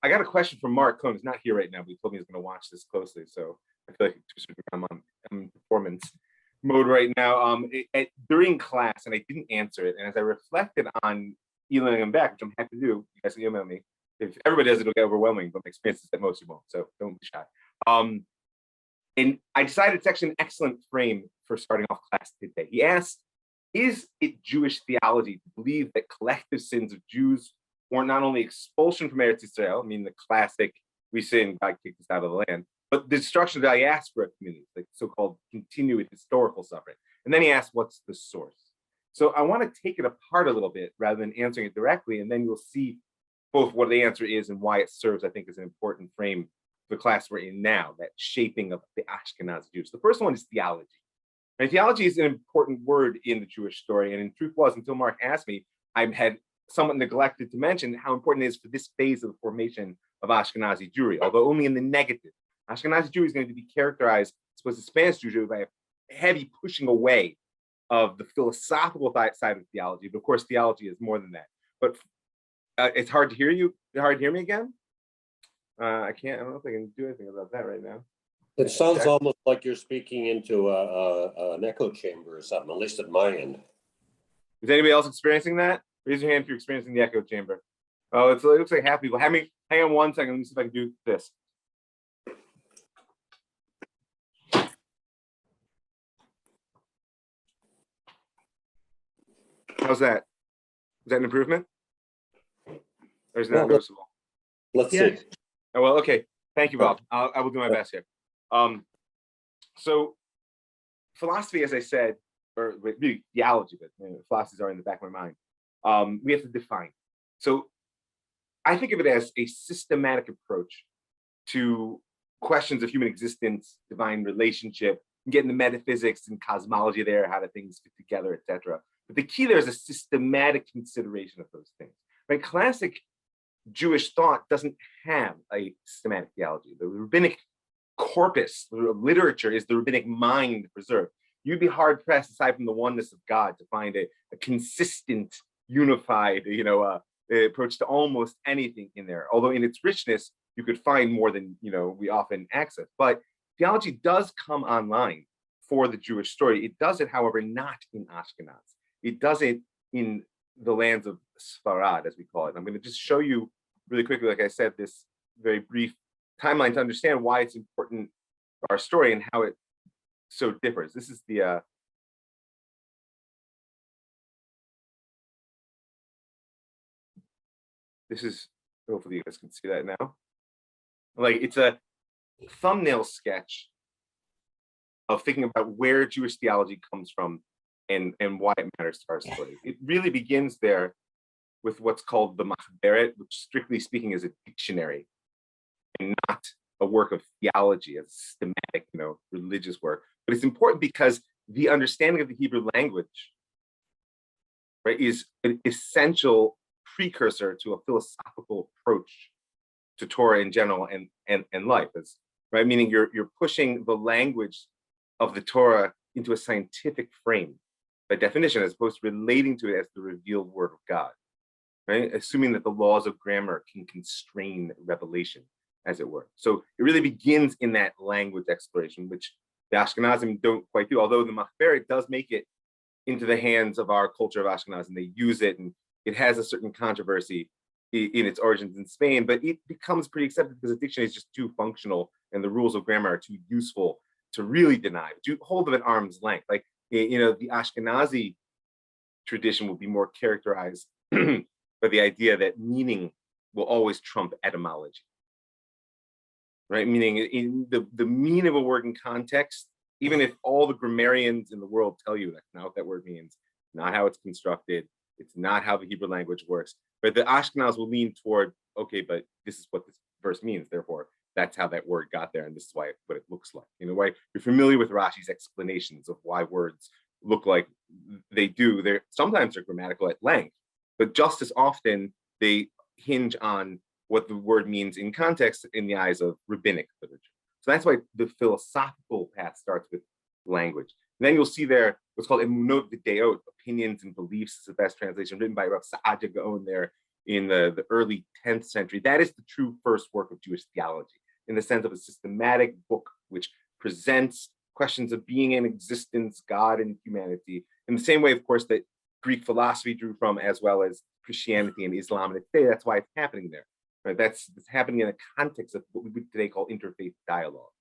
I got a question from Mark Cohn. He's not here right now, but he told me he's going to watch this closely. So I feel like I'm in performance mode right now. During class, and I didn't answer it. And as I reflected on emailing him back, which I'm happy to do, you guys can email me. If everybody does, it'll get overwhelming, but my experience is that most you won't. So don't be shy. And I decided it's actually an excellent frame for starting off class today. He asked, is it Jewish theology to believe that collective sins of Jews warrant not only expulsion from Eretz Yisrael, I mean the classic, we sin, God kicked us out of the land, but the destruction of diaspora communities, like so-called continued historical suffering. And then he asked, what's the source? So I want to take it apart a little bit rather than answering it directly, and then you'll see both what the answer is and why it serves, I think, as an important frame for the class we're in now, that shaping of the Ashkenazi Jews. The first one is theology. And theology is an important word in the Jewish story, and in truth was, until Mark asked me, I had somewhat neglected to mention how important it is for this phase of the formation of Ashkenazi Jewry, although only in the negative. Ashkenazi Jewry is going to be characterized, I suppose, the Spanish Jewry by a heavy pushing away of the philosophical side of theology. But of course, theology is more than that. But it's hard to hear you. Hard to hear me again? I can't. I don't know if I can do anything about that right now. It sounds almost like you're speaking into an echo chamber or something, at least at my end. Is anybody else experiencing that? Raise your hand if you're experiencing the echo chamber. Oh, it looks like half people. Hang on 1 second. Let me see if I can do this. How's that? Is that an improvement? Or is it not noticeable? Let's see. Oh, well, okay. Thank you, Bob. I will do my best here. So philosophy, as I said, or really theology, but philosophies are in the back of my mind. We have to define. So I think of it as a systematic approach to questions of human existence, divine relationship, getting the metaphysics and cosmology there, how do things fit together, etc. But the key there is a systematic consideration of those things. Right? Classic Jewish thought doesn't have a systematic theology. The rabbinic corpus, the literature, is the rabbinic mind preserved. You'd be hard pressed, aside from the oneness of God, to find a consistent, unified, approach to almost anything in there. Although in its richness, you could find more than we often access. But theology does come online for the Jewish story. It does it, however, not in Ashkenaz. It does it in the lands of Sfarad, as we call it. I'm going to just show you really quickly, like I said, this very brief timeline to understand why it's important for our story and how it so differs. This is the hopefully you guys can see that now. Like, it's a thumbnail sketch of thinking about where Jewish theology comes from and why it matters to our story. It really begins there with what's called the Machberet, which strictly speaking is a dictionary and not a work of theology, a systematic, religious work. But it's important because the understanding of the Hebrew language, right, is an essential precursor to a philosophical approach to Torah in general and life. It's, right, meaning you're pushing the language of the Torah into a scientific frame by definition, as opposed to relating to it as the revealed word of God, right? Assuming that the laws of grammar can constrain revelation, as it were. So it really begins in that language exploration, which the Ashkenazim don't quite do, although the Machberet does make it into the hands of our culture of Ashkenaz, and they use it, and it has a certain controversy in its origins in Spain, but it becomes pretty accepted because the dictionary is just too functional and the rules of grammar are too useful to really deny, to hold them at arm's length. Like, the Ashkenazi tradition will be more characterized by the idea that meaning will always trump etymology, right? Meaning in the meaning of a word in context, even if all the grammarians in the world tell you that's not what that word means, not how it's constructed, it's not how the Hebrew language works, but the Ashkenaz will lean toward, okay, but this is what this verse means, therefore that's how that word got there, and this is why what it looks like. Right? You're familiar with Rashi's explanations of why words look like they do. Sometimes they're grammatical at length, but just as often they hinge on what the word means in context in the eyes of rabbinic literature. So that's why the philosophical path starts with language. And then you'll see there what's called emunot v'deot, opinions and beliefs is the best translation, written by Rav Saadia Gaon there in the early 10th century. That is the true first work of Jewish theology, in the sense of a systematic book which presents questions of being and existence, God and humanity, in the same way, of course, that Greek philosophy drew from, as well as Christianity and Islam. And today, that's why it's happening there. Right? That's happening in a context of what we would today call interfaith dialogue.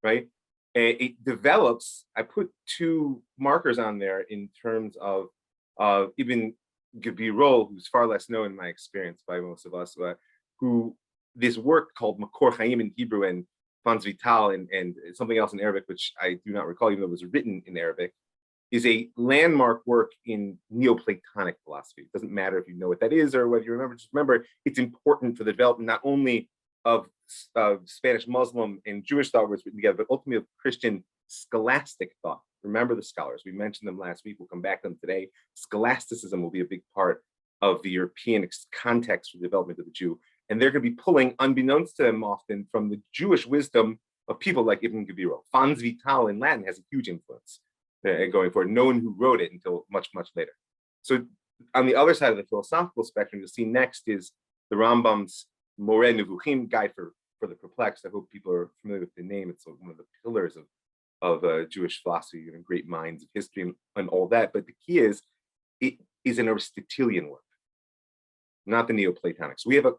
Right? And it develops. I put two markers on there in terms of Ibn Gabirol, who's far less known in my experience by most of us, who this work called Makor Chaim in Hebrew and Fons Vital and something else in Arabic, which I do not recall, even though it was written in Arabic, is a landmark work in Neoplatonic philosophy. It doesn't matter if you know what that is or whether you remember, just remember it's important for the development not only of Spanish Muslim and Jewish thought was written together, but ultimately of Christian scholastic thought. Remember the scholars. We mentioned them last week. We'll come back to them today. Scholasticism will be a big part of the European context for the development of the Jew. And they're going to be pulling, unbeknownst to them often, from the Jewish wisdom of people like Ibn Gabirol. Fons Vital in Latin has a huge influence going forward. No one who wrote it until much, much later. So on the other side of the philosophical spectrum, you'll see next is the Rambam's Moreh Nevuchim, Guide for the Perplexed. I hope people are familiar with the name. It's one of the pillars of Jewish philosophy, great minds of history and all that. But the key is, it is an Aristotelian work, not the Neoplatonic. So we have a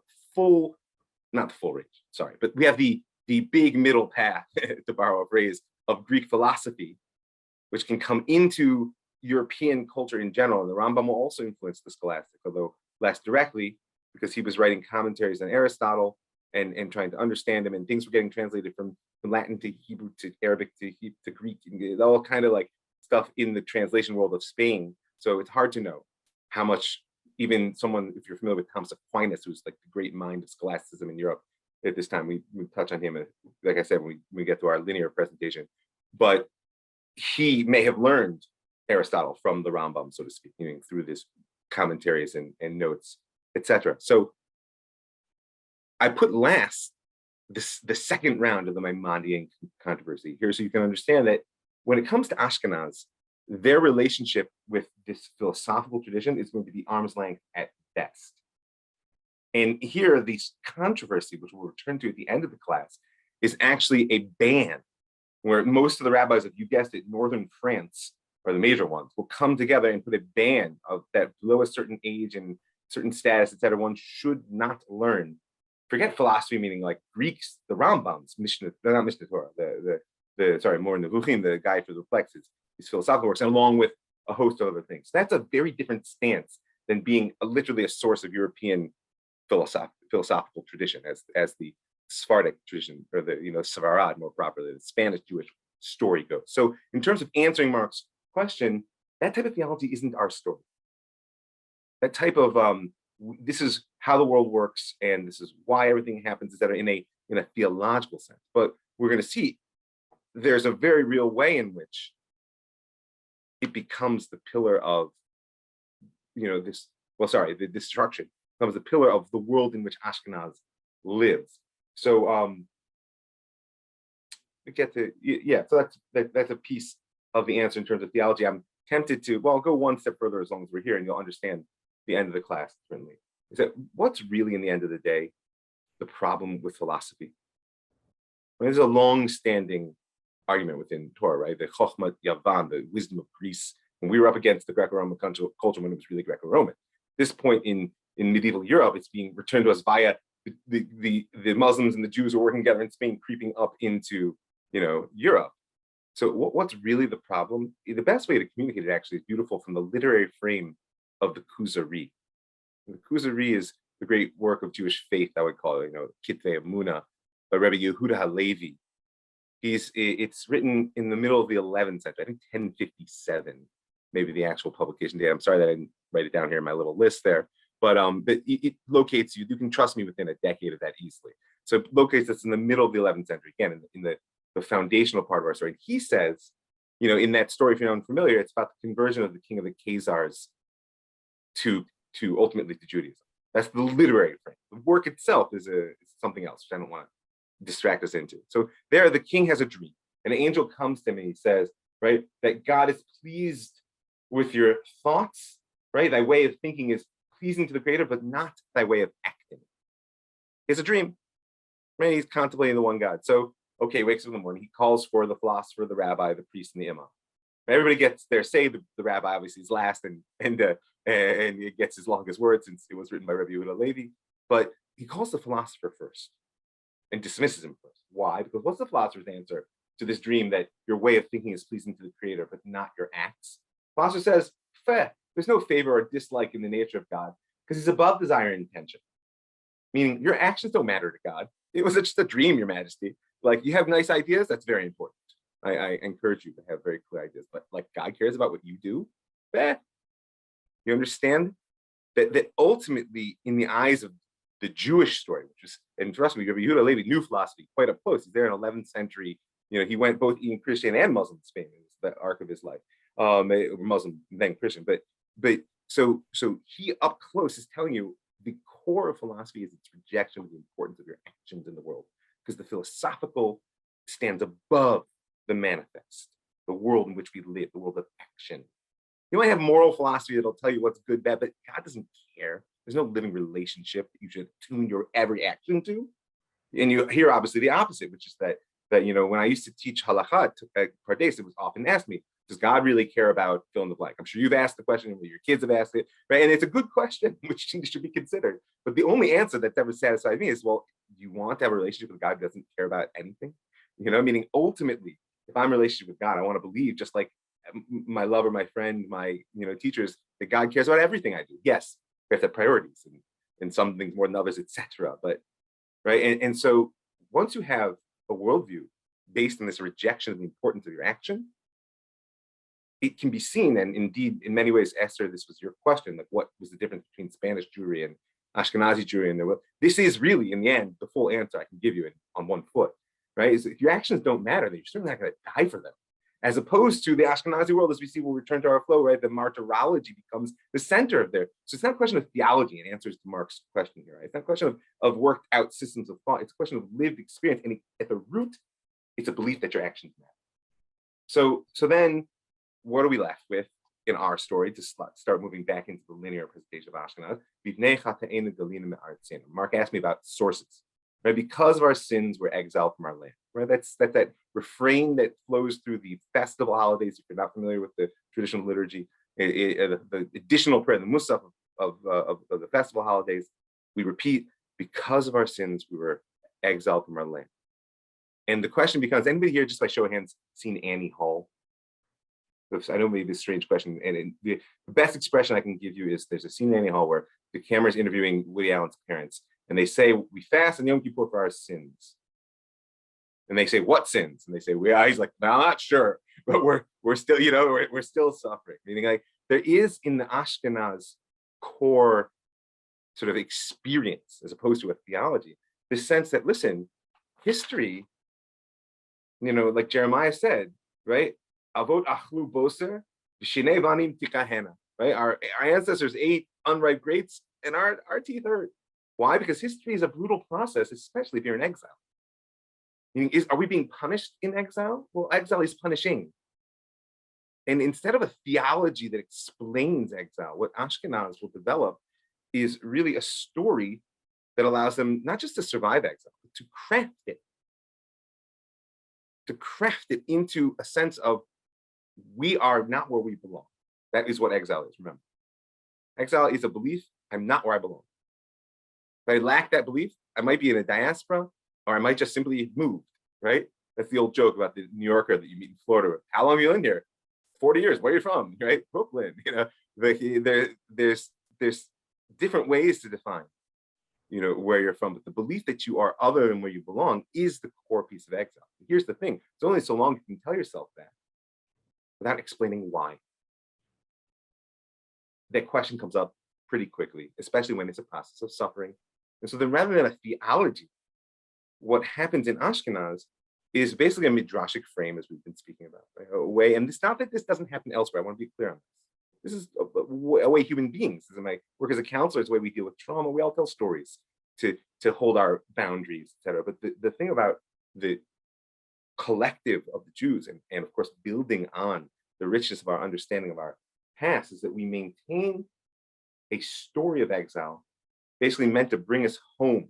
not the full range, sorry, but we have the big middle path, to borrow a phrase, of Greek philosophy, which can come into European culture in general. And the Rambam will also influence the scholastic, although less directly, because he was writing commentaries on Aristotle and trying to understand him, and things were getting translated from Latin to Hebrew to Arabic to Greek, and all kind of like stuff in the translation world of Spain. So it's hard to know how much, even someone, if you're familiar with Thomas Aquinas, who's like the great mind of scholasticism in Europe at this time, we touch on him, like I said, when we get to our linear presentation, but he may have learned Aristotle from the Rambam, so to speak, through this commentaries and notes, etc. So I put last the second round of the Maimonidean controversy here, so you can understand that when it comes to Ashkenaz, their relationship with this philosophical tradition is going to be arm's length at best. And here, this controversy, which we'll return to at the end of the class, is actually a ban, where most of the rabbis, if you guessed it, northern France, or the major ones, will come together and put a ban of that below a certain age and certain status, etc. One should not learn. Forget philosophy, meaning like Greeks, the Rambam's Mishnah, not Mishnah Torah, more Nevuchim, the Guide for the Perplexed, his philosophical works, and along with a host of other things. That's a very different stance than being literally a source of European philosophical tradition, as the Sephardic tradition, or the Sefarad more properly, the Spanish Jewish story goes. So in terms of answering Mark's question, that type of theology isn't our story. That type of this is how the world works, and this is why everything happens, etc., in a theological sense. But we're going to see there's a very real way in which it becomes the pillar of the destruction becomes the pillar of the world in which Ashkenaz lives. So we get to so that's a piece of the answer in terms of theology. I'm tempted to go one step further as long as we're here, and you'll understand the end of the class differently. Is that what's really, in the end of the day, the problem with philosophy? There's a long-standing argument within Torah, right? The Chochmat Yavan, the wisdom of Greece, when we were up against the Greco-Roman culture when it was really Greco-Roman. At this point in medieval Europe, it's being returned to us via the Muslims and the Jews who are working together in Spain, creeping up into Europe. So what's really the problem? The best way to communicate it actually is beautiful from the literary frame of the Kuzari. The Kuzari is the great work of Jewish faith, I would call it, Kitvei Emunah, by Rebbe Yehuda Halevi. It's written in the middle of the 11th century, I think 1057, maybe the actual publication date. I'm sorry that I didn't write it down here in my little list there, but it locates you can trust me, within a decade of that easily. So it locates us in the middle of the 11th century, again, in the foundational part of our story. And he says, in that story, if you're unfamiliar, it's about the conversion of the king of the Khazars to ultimately to Judaism. That's the literary frame. The work itself is something else, which I don't want to distract us into. So there, the king has a dream. An angel comes to him and he says, right, that God is pleased with your thoughts, right? Thy way of thinking is pleasing to the Creator, but not thy way of acting. It's a dream, right? He's contemplating the one God. So, okay, wakes up in the morning. He calls for the philosopher, the rabbi, the priest, and the imam. Everybody gets their say. The rabbi obviously is last, and it gets his longest word since it was written by Rabbi Yehuda Levi. But he calls the philosopher first and dismisses him first. Why? Because what's the philosopher's answer to this dream that your way of thinking is pleasing to the Creator, but not your acts? The philosopher says, there's no favor or dislike in the nature of God because he's above desire and intention. Meaning your actions don't matter to God. It was just a dream, Your Majesty. Like, you have nice ideas, that's very important. I encourage you to have very clear ideas, but like God cares about what you do. You understand that ultimately, in the eyes of the Jewish story, which is, and trust me, Rabbi Yehuda Levi knew philosophy quite up close. He's there in 11th century. He went both in Christian and Muslim Spain. It was the arc of his life. Muslim, then Christian, but so he up close is telling you the core of philosophy is its rejection of the importance of your actions in the world, because the philosophical stands above the manifest, the world in which we live, the world of action. You might have moral philosophy that'll tell you what's good, bad, but God doesn't care. There's no living relationship that you should tune your every action to. And you hear obviously the opposite, which is that when I used to teach halakha at Crusades, it was often asked me, does God really care about fill in the blank? I'm sure you've asked the question, your kids have asked it, right? And it's a good question, which should be considered. But the only answer that's ever satisfied me is, well, you want to have a relationship with God who doesn't care about anything? Meaning ultimately, if I'm in a relationship with God, I want to believe, just like my lover, my friend, my teachers, that God cares about everything I do. Yes, we have to have priorities and some things more than others, etc. But right, and so once you have a worldview based on this rejection of the importance of your action, it can be seen, and indeed, in many ways, Esther, this was your question, like what was the difference between Spanish Jewry and Ashkenazi Jewry? And this is really, in the end, the full answer I can give you on one foot, right? Is if your actions don't matter, then you're certainly not going to die for them. As opposed to the Ashkenazi world, as we see, we'll return to our flow, right? The martyrology becomes the center of there. So it's not a question of theology and answers to Mark's question here, right? It's not a question of worked out systems of thought. It's a question of lived experience. And at the root, it's a belief that your actions matter. So then, what are we left with in our story to start moving back into the linear presentation of Ashkenaz? Mark asked me about sources, right? Because of our sins, we're exiled from our land, right? That's that refrain that flows through the festival holidays. If you're not familiar with the traditional liturgy, the additional prayer, the musaf of the festival holidays, we repeat, because of our sins, we were exiled from our land. And the question becomes, anybody here, just by show of hands, seen Annie Hall? I know maybe this strange question, and the best expression I can give you is there's a scene in Annie Hall where the camera is interviewing Woody Allen's parents, and they say, we fast on Yom Kippur for our sins. And they say, what sins? And they say, he's like, no, I'm not sure, but we're still, we're still suffering. Meaning, like, there is in the Ashkenaz core sort of experience, as opposed to a theology, the sense that, listen, history, like Jeremiah said, right? Avot achlu boser, v'shinei vanim tikahena. Right? Our ancestors ate unripe grapes, and our teeth hurt. Why? Because history is a brutal process, especially if you're in exile. Are we being punished in exile? Well, exile is punishing. And instead of a theology that explains exile, what Ashkenaz will develop is really a story that allows them not just to survive exile, but to craft it. To craft it into a sense of, we are not where we belong. That is what exile is, remember. Exile is a belief, I'm not where I belong. If I lack that belief, I might be in a diaspora, or I might just simply move, right? That's the old joke about the New Yorker that you meet in Florida. How long have you been here? 40 years, where are you from, right? Brooklyn, there's different ways to define, where you're from, but the belief that you are other than where you belong is the core piece of exile. Here's the thing, it's only so long you can tell yourself that without explaining why. That question comes up pretty quickly, especially when it's a process of suffering. And so then rather than a theology, what happens in Ashkenaz is basically a midrashic frame, as we've been speaking about, right? A way, and it's not that this doesn't happen elsewhere, I want to be clear on this. This is a way human beings, this is my work as a counselor, it's the way we deal with trauma, we all tell stories to hold our boundaries, etc. But the thing about the collective of the Jews, and of course building on the richness of our understanding of our past, is that we maintain a story of exile, basically meant to bring us home.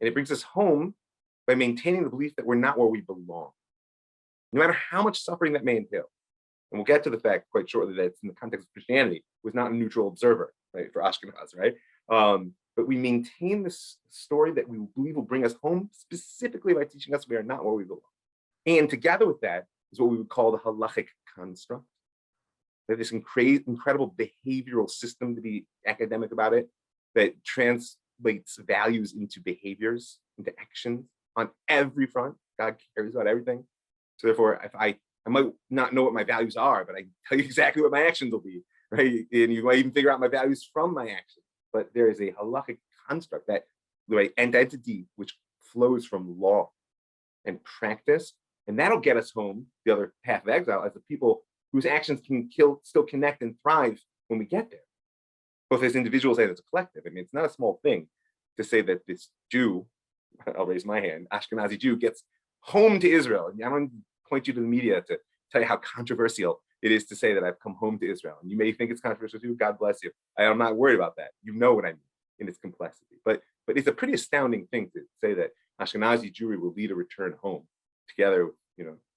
And it brings us home by maintaining the belief that we're not where we belong, no matter how much suffering that may entail. And we'll get to the fact quite shortly that it's in the context of Christianity, was not a neutral observer, right, for Ashkenaz, right? But we maintain this story that we believe will bring us home specifically by teaching us we are not where we belong. And together with that is what we would call the halachic construct. That this incredible behavioral system, to be academic about it, that translates values into behaviors, into actions on every front. God cares about everything. So therefore, if I might not know what my values are, but I can tell you exactly what my actions will be, right? And you might even figure out my values from my actions. But there is a halachic construct, that right entity which flows from law and practice, and that'll get us home the other path of exile as the people whose actions can still connect and thrive when we get there, both as individuals and as a collective. I mean, it's not a small thing to say that this Jew, I'll raise my hand, Ashkenazi Jew, gets home to Israel. And I don't point you to the media to tell you how controversial it is to say that I've come home to Israel. And you may think it's controversial too. God bless you. I'm not worried about that. You know what I mean in its complexity. But it's a pretty astounding thing to say that Ashkenazi Jewry will lead a return home together with,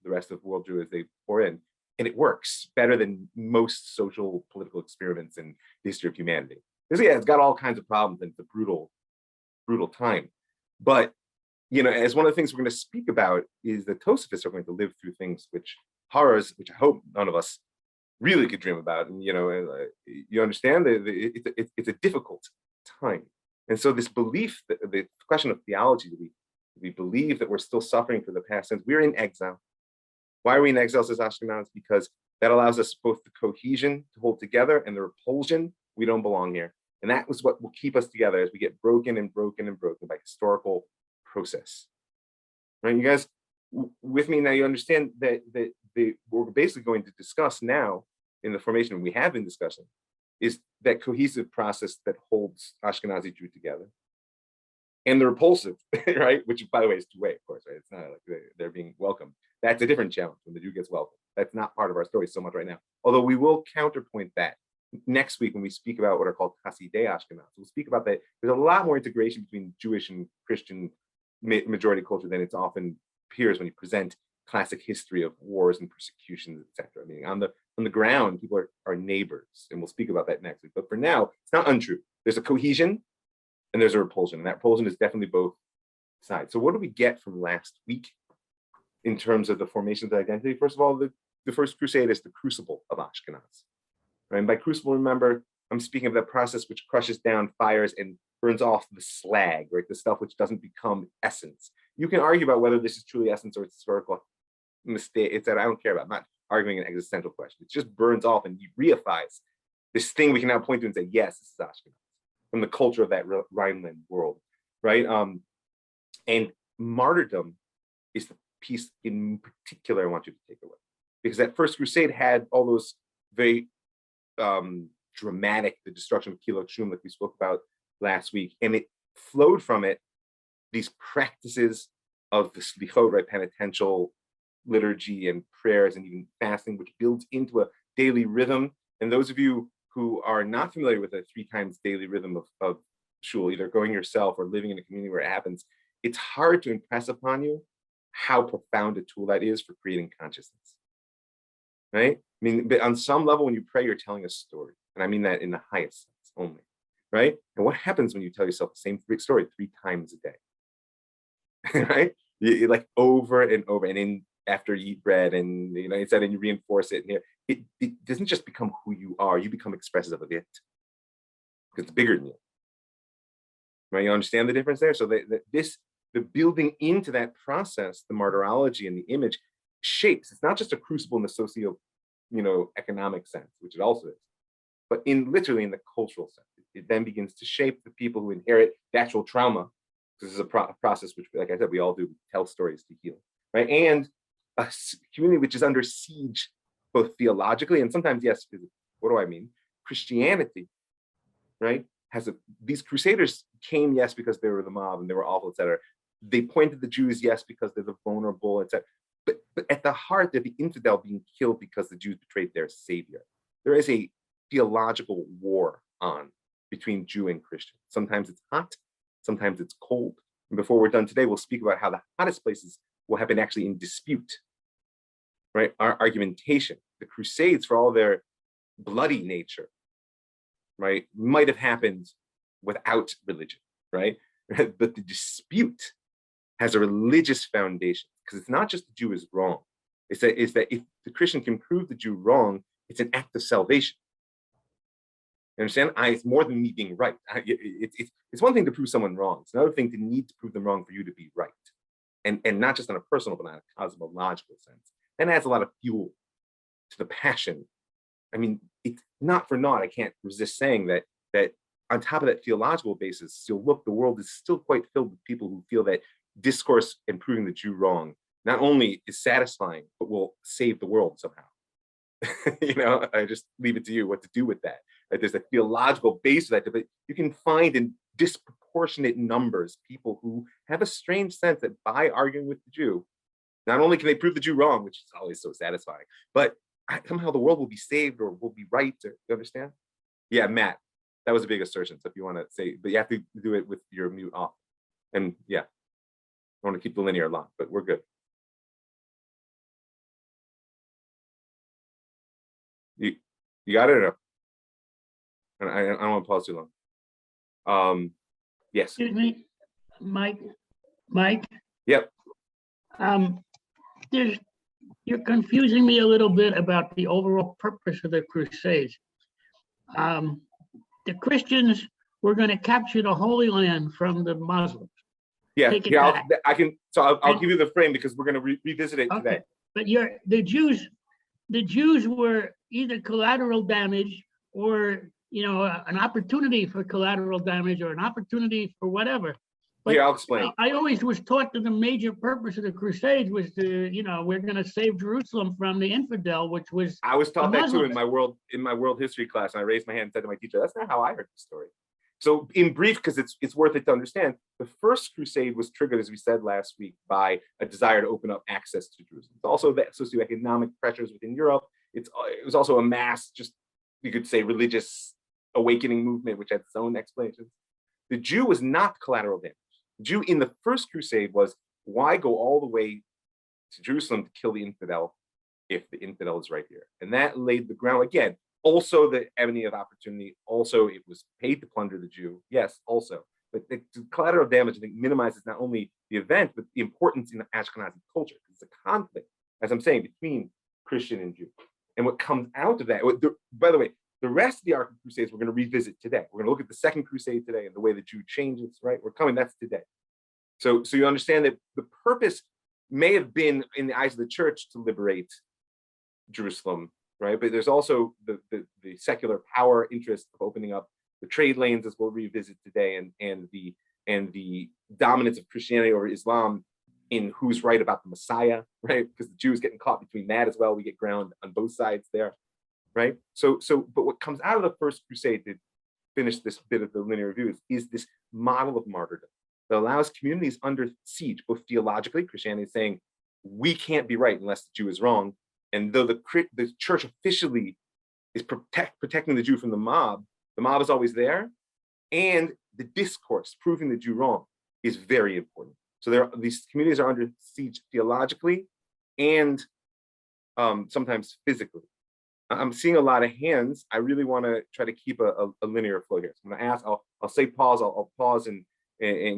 the rest of world Jew as they pour in. And it works better than most social political experiments in the history of humanity. It's got all kinds of problems, and it's a brutal, brutal time. But, as one of the things we're going to speak about is the Tosafists are going to live through things horrors, which I hope none of us really could dream about. And, you understand that it's a difficult time. And so this belief, the question of theology, we believe that we're still suffering for the past since we're in exile. Why are we in exile, says Ashkenaz? Because that allows us both the cohesion to hold together and the repulsion, we don't belong here. And that was what will keep us together as we get broken and broken and broken by historical process. Right, you guys with me now? You understand that what we're basically going to discuss now in the formation we have been discussing is that cohesive process that holds Ashkenazi Jew together. And the repulsive, right? Which, by the way, is two-way, of course, right? It's not like they're being welcomed. That's a different challenge when the Jew gets welcomed. That's not part of our story so much right now. Although we will counterpoint that next week when we speak about what are called Chaside Ashkenaz. We'll speak about that. There's a lot more integration between Jewish and Christian majority culture than it often appears when you present classic history of wars and persecutions, etc. I mean, on the ground, people are neighbors, and we'll speak about that next week. But for now, it's not untrue. There's a cohesion and there's a repulsion, and that repulsion is definitely both sides. So what do we get from last week in terms of the formations of identity? First of all, the first crusade is the crucible of Ashkenaz. Right? And by crucible, remember, I'm speaking of that process which crushes down, fires, and burns off the slag, right? The stuff which doesn't become essence. You can argue about whether this is truly essence or it's historical mistake. It's that I don't care about. I'm not arguing an existential question. It just burns off and reifies this thing we can now point to and say, yes, this is Ashkenaz, from the culture of that Rhineland world, right? And martyrdom is the piece in particular I want you to take away, because that first crusade had all those very dramatic, the destruction of Kilot Shum, like we spoke about last week, and it flowed from it these practices of the slichot, right, penitential liturgy and prayers and even fasting, which builds into a daily rhythm. And those of you who are not familiar with a 3 times daily rhythm of shul, either going yourself or living in a community where it happens, it's hard to impress upon you how profound a tool that is for creating consciousness, right? I mean, but on some level, when you pray, you're telling a story. And I mean that in the highest sense only, right? And what happens when you tell yourself the same story 3 times a day, right? You like over and over, and in after you eat bread, and you said, and you reinforce it, and it doesn't just become who you are, you become expressive of it because it's bigger than you, right? You understand the difference there? So the building into that process, the martyrology and the image shapes. It's not just a crucible in the socio economic sense, which it also is, but literally in the cultural sense. It then begins to shape the people who inherit the actual trauma. This is a process which, like I said, we all do, tell stories to heal, right? And a community which is under siege, both theologically and sometimes, yes, what do I mean? Christianity, right? These crusaders came, yes, because they were the mob and they were awful, etc. They pointed the Jews, yes, because they're the vulnerable, etc. But at the heart, they're the infidel being killed because the Jews betrayed their savior. There is a theological war on between Jew and Christian. Sometimes it's hot, sometimes it's cold. And before we're done today, we'll speak about how the hottest places will have been actually in dispute, right? Our argumentation, the Crusades, for all their bloody nature, right, might have happened without religion, right? But the dispute has a religious foundation, because it's not just the Jew is wrong. It's that if the Christian can prove the Jew wrong, it's an act of salvation. You understand? It's more than me being right. It's one thing to prove someone wrong. It's another thing to need to prove them wrong for you to be right. And not just on a personal, but on a cosmological sense. That adds a lot of fuel to the passion. I mean, it's not for naught. I can't resist saying that on top of that theological basis, you'll look, the world is still quite filled with people who feel that discourse and proving the Jew wrong not only is satisfying, but will save the world somehow. You know, I just leave it to you what to do with that. Right? There's a theological base to that, but you can find in disproportionate numbers people who have a strange sense that by arguing with the Jew, not only can they prove the Jew wrong, which is always so satisfying, but somehow the world will be saved or will be right. Or, you understand? Yeah, Matt, that was a big assertion. So if you want to say, but you have to do it with your mute off. And yeah, I want to keep the linear locked, but we're good. You got it or no? And I don't want to pause too long. Yes. Excuse me, Mike. Yep. You're confusing me a little bit about the overall purpose of the Crusades. The Christians were going to capture the Holy Land from the Muslims. Yeah, Take it yeah. back. I can. So I'll give you the frame because we're going to revisit it today. But the Jews were either collateral damage or an opportunity for collateral damage or an opportunity for whatever. But yeah, I'll explain. I always was taught that the major purpose of the Crusades was to, we're going to save Jerusalem from the infidel, which was. I was taught that too in Muslims. my world history class, and I raised my hand and said to my teacher, "That's not how I heard the story." So, in brief, because it's worth it to understand, the first crusade was triggered, as we said last week, by a desire to open up access to Jerusalem. It's also the socioeconomic pressures within Europe. It was also a mass, just you could say, religious awakening movement, which had its own explanations. The Jew was not collateral damage. The Jew in the first crusade was, why go all the way to Jerusalem to kill the infidel if the infidel is right here? And that laid the ground again. Also, the avenue of opportunity. Also, it was paid to plunder the Jew. Yes, also. But the collateral damage, I think, minimizes not only the event, but the importance in the Ashkenazi culture. It's a conflict, as I'm saying, between Christian and Jew. And what comes out of that, by the way, the rest of the Ark of the Crusades, we're going to revisit today. We're going to look at the second crusade today and the way the Jew changes, right? We're coming, that's today. So you understand that the purpose may have been, in the eyes of the church, to liberate Jerusalem, right? But there's also the secular power interest of opening up the trade lanes, as we'll revisit today, and the dominance of Christianity over Islam in who's right about the Messiah, right? Because the Jews getting caught between that as well. We get ground on both sides there, right? But what comes out of the first crusade, to finish this bit of the linear review, is this model of martyrdom that allows communities under siege, both theologically, Christianity is saying, we can't be right unless the Jew is wrong. And though the church officially is protecting the Jew from the mob is always there. And the discourse proving the Jew wrong is very important. So these communities are under siege theologically and sometimes physically. I'm seeing a lot of hands. I really want to try to keep a linear flow here. So I'm going to ask, I'll say pause, I'll pause and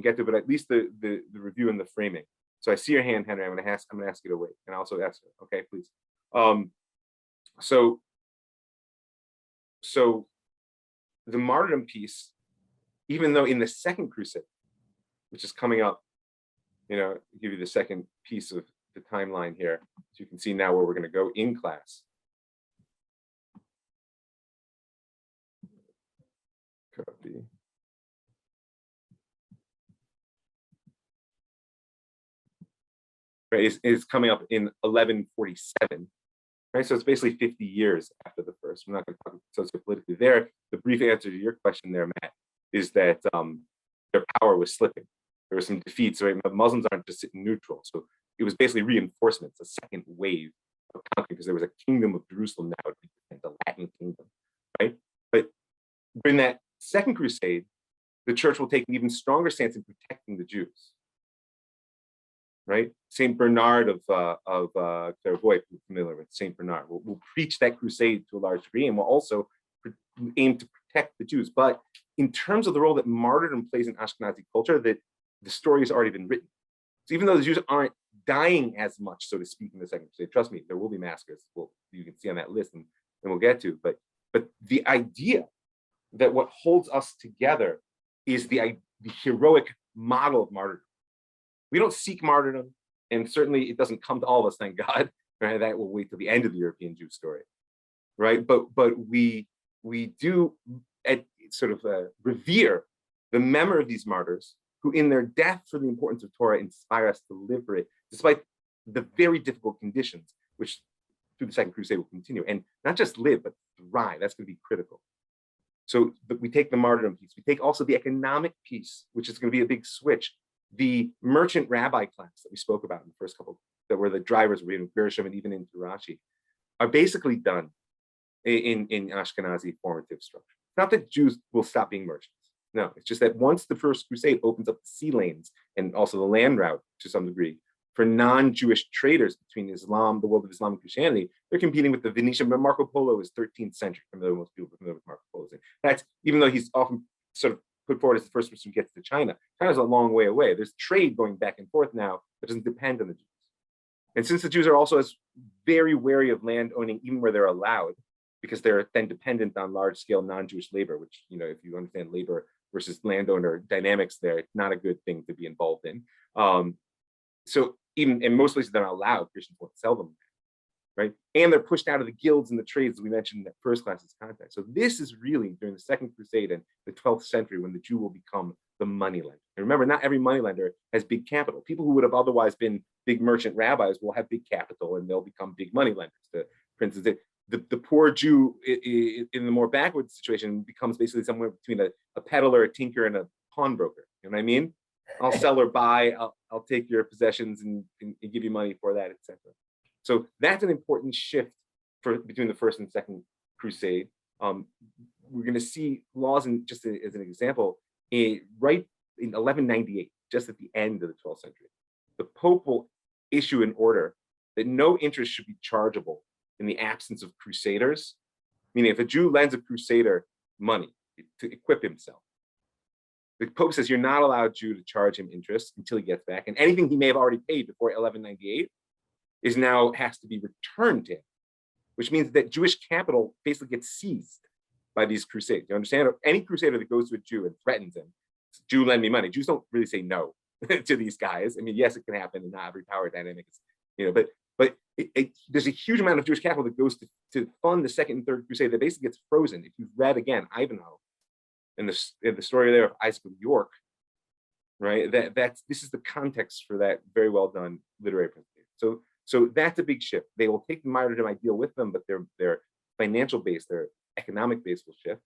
get to, but at least the review and the framing. So I see your hand, Henry. I'm going to ask you to wait, and also ask her. Okay, please. So the martyrdom piece, even though in the second crusade, which is coming up, I'll give you the second piece of the timeline here, so you can see now where we're going to go in class. Copy. Right, it's coming up in 1147. Right, so it's basically 50 years after the first. We're not going to talk sociopolitically there. The brief answer to your question there, Matt, is that their power was slipping. There were some defeats. Right? The Muslims aren't just sitting neutral. So it was basically reinforcements, a second wave of conquering, because there was a kingdom of Jerusalem now, the Latin kingdom, right? But during that second crusade, the church will take an even stronger stance in protecting the Jews. Right? Saint Bernard of Clairvaux, familiar with Saint Bernard, will preach that crusade to a large degree, and will also aim to protect the Jews. But in terms of the role that martyrdom plays in Ashkenazi culture, that the story has already been written. So even though the Jews aren't dying as much, so to speak, in the second crusade, trust me, there will be massacres. You can see on that list, and we'll get to. But the idea that what holds us together is the heroic model of martyrdom. We don't seek martyrdom, and certainly it doesn't come to all of us, thank God. Right? That will wait till the end of the European Jew story, right? But we do revere the memory of these martyrs who, in their death for the importance of Torah, inspire us to live for it, despite the very difficult conditions, which through the Second Crusade will continue, and not just live, but thrive. That's going to be critical. So we take the martyrdom piece. We take also the economic piece, which is going to be a big switch. The merchant rabbi class that we spoke about in the first couple, that were the drivers, were in Gershom and even into Rashi, are basically done in Ashkenazi formative structure. It's not that Jews will stop being merchants. No, it's just that once the First Crusade opens up the sea lanes and also the land route to some degree for non-Jewish traders between Islam, the world of Islam and Christianity, they're competing with the Venetian. Marco Polo is 13th century. Most people are familiar with Marco Polo. That's, even though he's often sort of put forward as the first person who gets to China. China's a long way away. There's trade going back and forth now that doesn't depend on the Jews. And since the Jews are also as very wary of land owning, even where they're allowed, because they're then dependent on large-scale non-Jewish labor, which, if you understand labor versus landowner dynamics there, it's not a good thing to be involved in. So even in most places they're not allowed, Christians won't sell them, right? And they're pushed out of the guilds and the trades that we mentioned in that first class's context. So this is really during the Second Crusade and the 12th century when the Jew will become the moneylender. And remember, not every moneylender has big capital. People who would have otherwise been big merchant rabbis will have big capital and they'll become big moneylenders. For instance, the poor Jew in the more backward situation becomes basically somewhere between a peddler, a tinker, and a pawnbroker. You know what I mean? I'll sell or buy, I'll take your possessions and give you money for that, etc. So that's an important shift between the First and Second Crusade. We're going to see laws, just as an example, right in 1198, just at the end of the 12th century, the Pope will issue an order that no interest should be chargeable in the absence of crusaders. Meaning, if a Jew lends a crusader money to equip himself, the Pope says you're not allowed Jew to charge him interest until he gets back, and anything he may have already paid before 1198 has to be returned to him, which means that Jewish capital basically gets seized by these crusades. You understand? Any crusader that goes to a Jew and threatens him, Jew, lend me money. Jews don't really say no to these guys. I mean, yes, it can happen, and not every power dynamic is, but there's a huge amount of Jewish capital that goes to fund the Second and Third Crusade that basically gets frozen. If you've read again Ivanhoe and the story there of Isaac of York, right? This is the context for that very well done literary presentation. So that's a big shift. They will take the martyrdom ideal with them, but their financial base, their economic base will shift.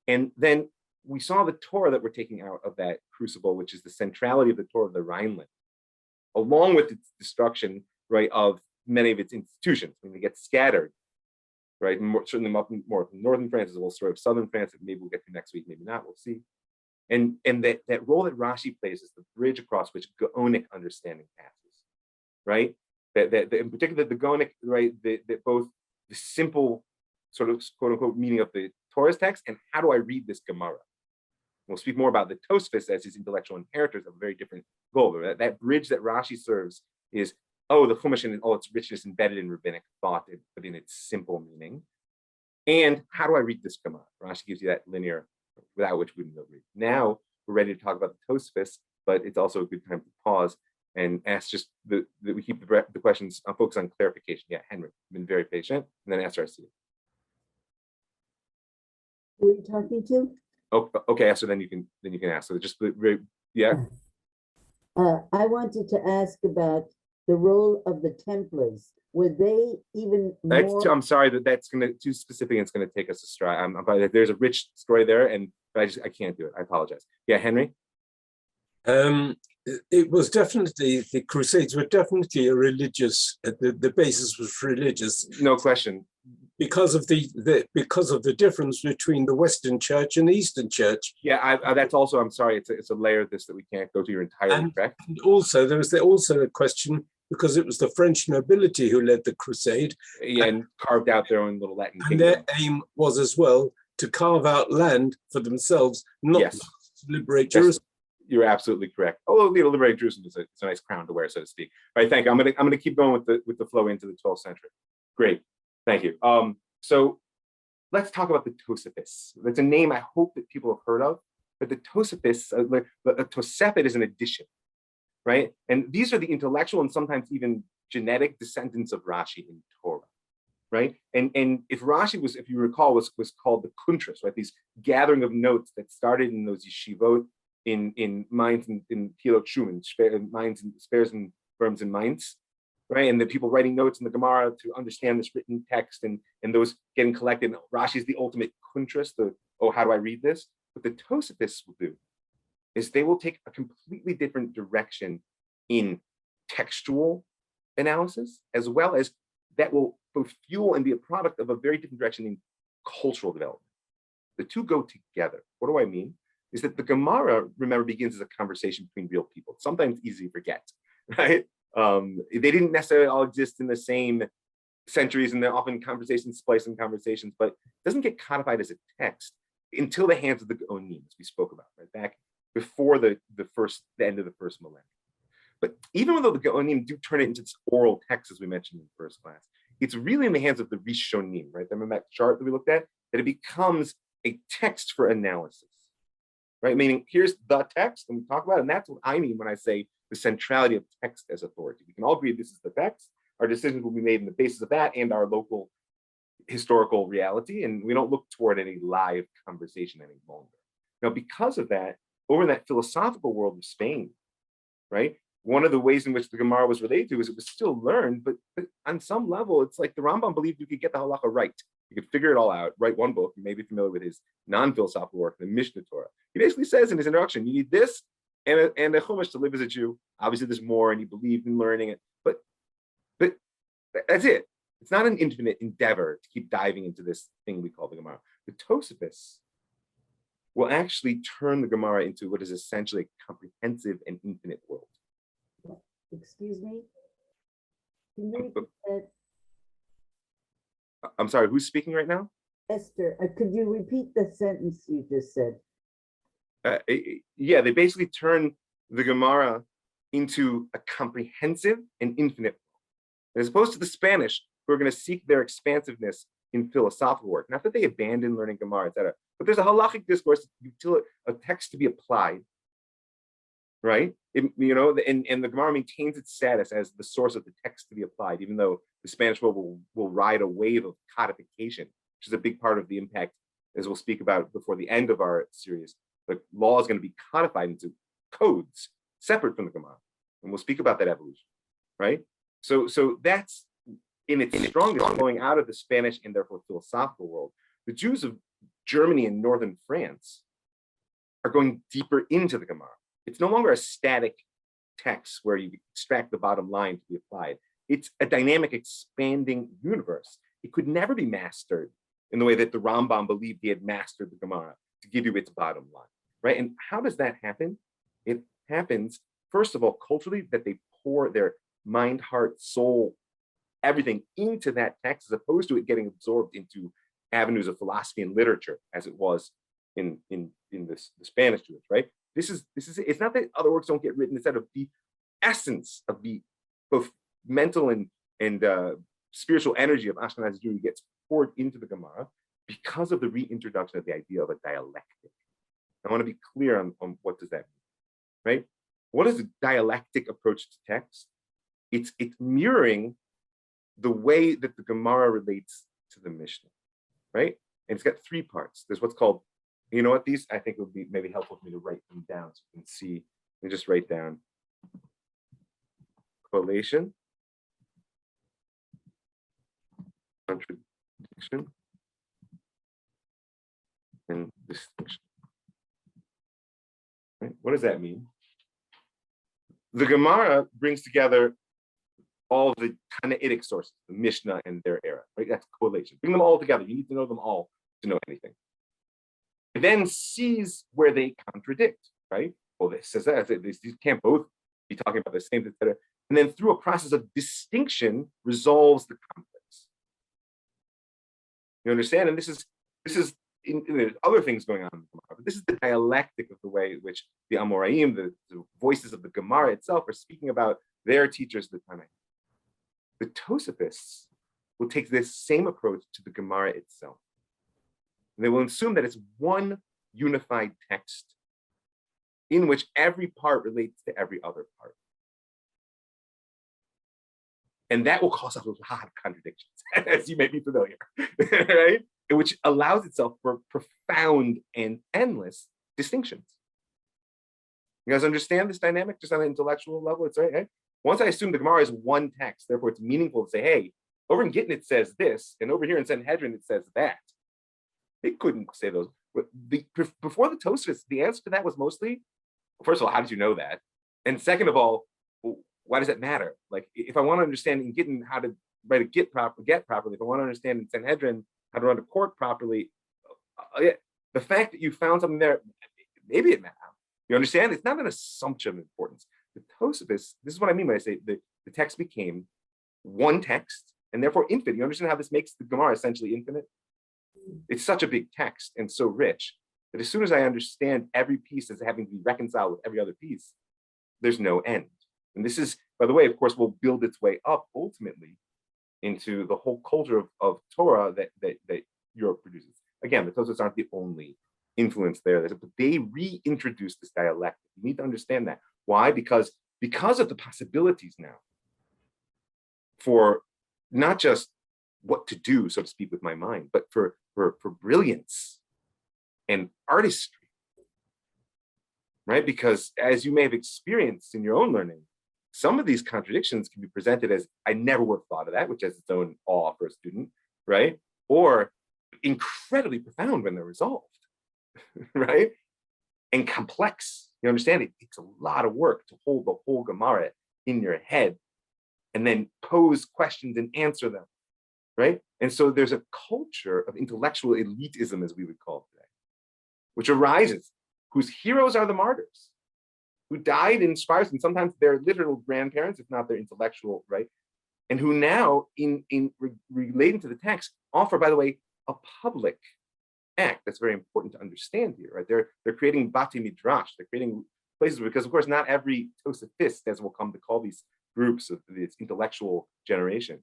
And then we saw the Torah that we're taking out of that crucible, which is the centrality of the Torah of the Rhineland, along with its destruction, right, of many of its institutions when they get scattered, right? Certainly more from northern France, as well as sort of southern France, that maybe we'll get to next week, maybe not, we'll see. And that role that Rashi plays is the bridge across which Gaonic understanding passes, right? That in particular, the Gaonic, right, that both the simple sort of quote unquote meaning of the Torah's text and how do I read this Gemara? We'll speak more about the Tosafists as his intellectual inheritors of a very different goal. That bridge that Rashi serves is, the Chumash and all its richness embedded in rabbinic thought, but in its simple meaning. And how do I read this Gemara? Rashi gives you that linear, without which we wouldn't read. Now we're ready to talk about the Tosafists, but it's also a good time to pause and ask just that we keep the questions focus on clarification. Yeah, Henry, been very patient, and then after I see it. Who are you talking to? Oh, okay. So then you can ask. So just yeah. I wanted to ask about the role of the Templars. Were they even more? I'm sorry that's going to too specific. And it's going to take us astray. There's a rich story there, but I can't do it. I apologize. Yeah, Henry. It was definitely, the Crusades were definitely a religious. The basis was religious. No question. because of the difference between the Western Church and the Eastern Church. Yeah, that's also, I'm sorry, it's a layer of this that we can't go to. You're entirely correct. And also, there was also a question because it was the French nobility who led the crusade. Yeah, and carved out their own little Latin And kingdom. their aim was as well to carve out land for themselves, not Yes. to liberate Yes. Jerusalem. You're absolutely correct. Oh, liberating Jerusalem is a nice crown to wear, so to speak. All right, thank you. I'm gonna keep going with the flow into the 12th century. Great, thank you. So let's talk about the Tosafists. That's a name I hope that people have heard of, but the Tosafists, a Tosafit is an addition, right? And these are the intellectual and sometimes even genetic descendants of Rashi in Torah, right? And if Rashi was, if you recall, was called the Kuntras, right? These gathering of notes that started in those yeshivot in Mainz and in Pilot Schumann, Mainz and Spears and Worms in Mainz, right? And the people writing notes in the Gemara to understand this written text and those getting collected. Rashi is the ultimate kuntras, how do I read this? What the Tosafists will do is they will take a completely different direction in textual analysis, as well as that will both fuel and be a product of a very different direction in cultural development. The two go together. What do I mean? Is that the Gemara, remember, begins as a conversation between real people. Sometimes easy to forget, right? They didn't necessarily all exist in the same centuries, and they're often conversations spliced in conversations, but it doesn't get codified as a text until the hands of the Gaonim, as we spoke about, right? Back before the end of the first millennium. But even though the Gaonim do turn it into this oral text, as we mentioned in the first class, it's really in the hands of the Rishonim, right? Remember that chart that we looked at? That it becomes a text for analysis, right? Meaning here's the text, and we talk about it, and that's what I mean when I say the centrality of text as authority. We can all agree this is the text. Our decisions will be made on the basis of that and our local historical reality, and we don't look toward any live conversation any longer. Now, because of that, over in that philosophical world of Spain, right? One of the ways in which the Gemara was related to is it was still learned, but on some level, it's like the Rambam believed you could get the halacha right. You could figure it all out, write one book. You may be familiar with his non-philosophical work, the Mishnah Torah. He basically says in his introduction, you need this and a chumash to live as a Jew. Obviously, there's more, and he believed in learning it, but that's it. It's not an infinite endeavor to keep diving into this thing we call the Gemara. The Tosafists will actually turn the Gemara into what is essentially a comprehensive and infinite world. Excuse me? Can you repeat that? I'm sorry, who's speaking right now? Esther, could you repeat the sentence you just said? Yeah, they basically turn the Gemara into a comprehensive and infinite world. As opposed to the Spanish, who are going to seek their expansiveness in philosophical work. Not that they abandon learning Gemara, etc., but there's a halachic discourse, a text to be applied, right? And the Gemara maintains its status as the source of the text to be applied, even though the Spanish world will ride a wave of codification, which is a big part of the impact, as we'll speak about before the end of our series. The law is going to be codified into codes separate from the Gemara, and we'll speak about that evolution, right? So that's in its strongest flowing out of the Spanish and therefore philosophical world. The Jews of Germany and northern France are going deeper into the Gemara. It's no longer a static text where you extract the bottom line to be applied. It's a dynamic, expanding universe. It could never be mastered in the way that the Rambam believed he had mastered the Gemara to give you its bottom line, right? And how does that happen? It happens, first of all, culturally, that they pour their mind, heart, soul, everything into that text, as opposed to it getting absorbed into avenues of philosophy and literature, as it was in the Spanish Jewish, right? This is it's not that other works don't get written, it's that of the essence of the both mental and spiritual energy of Ashkenazi Jewry gets poured into the Gemara because of the reintroduction of the idea of a dialectic. I want to be clear on what does that mean, right? What is a dialectic approach to text? It's mirroring the way that the Gemara relates to the Mishnah, right? And it's got three parts. There's what's called, you know what, these I think would be maybe helpful for me to write them down so you can see. Let me just write down correlation, contradiction, and distinction. Right? What does that mean? The Gemara brings together all the Tanaitic sources, the Mishnah and their era, right? That's correlation. Bring them all together. You need to know them all to know anything. It then sees where they contradict, right? Well, this says that these can't both be talking about the same, etc. And then through a process of distinction, resolves the conflicts. You understand? And this is there's other things going on in the Gemara, but this is the dialectic of the way in which the Amoraim, the voices of the Gemara itself, are speaking about their teachers, the Tanai. The Tosafists will take this same approach to the Gemara itself. And they will assume that it's one unified text in which every part relates to every other part. And that will cause a lot of contradictions, as you may be familiar, right? Which allows itself for profound and endless distinctions. You guys understand this dynamic just on an intellectual level? It's right. Once I assume the Gemara is one text, therefore it's meaningful to say, hey, over in Gittin it says this, and over here in Sanhedrin it says that. They couldn't say those. Before the Tosafists, the answer to that was mostly, first of all, how did you know that? And second of all, why does that matter? Like, if I want to understand in Gittin how to write a get properly, if I want to understand in Sanhedrin how to run a court properly, the fact that you found something there, maybe it matters. You understand? It's not an assumption of importance. The Tosafists, this is what I mean when I say the text became one text and therefore infinite. You understand how this makes the Gemara essentially infinite? It's such a big text and so rich that as soon as I understand every piece as having to be reconciled with every other piece, there's no end. And this is, by the way, of course, will build its way up ultimately into the whole culture of Torah that Europe produces. Again, the Tosafists aren't the only influence there, but they reintroduce this dialectic. You need to understand that. Why? Because of the possibilities now for not just what to do, so to speak, with my mind, but for brilliance and artistry, right? Because as you may have experienced in your own learning, some of these contradictions can be presented as, I never would have thought of that, which has its own awe for a student, right? Or incredibly profound when they're resolved, right? And complex. You understand? It takes a lot of work to hold the whole Gemara in your head and then pose questions and answer them, right? And so there's a culture of intellectual elitism, as we would call it today, which arises, whose heroes are the martyrs, who died in spires, and sometimes their literal grandparents, if not their intellectual, right? And who now, in relating to the text, offer, by the way, a public act that's very important to understand here, right? They're creating bati midrash, they're creating places, because of course not every Tosafist, as we'll come to call these groups of this intellectual generation,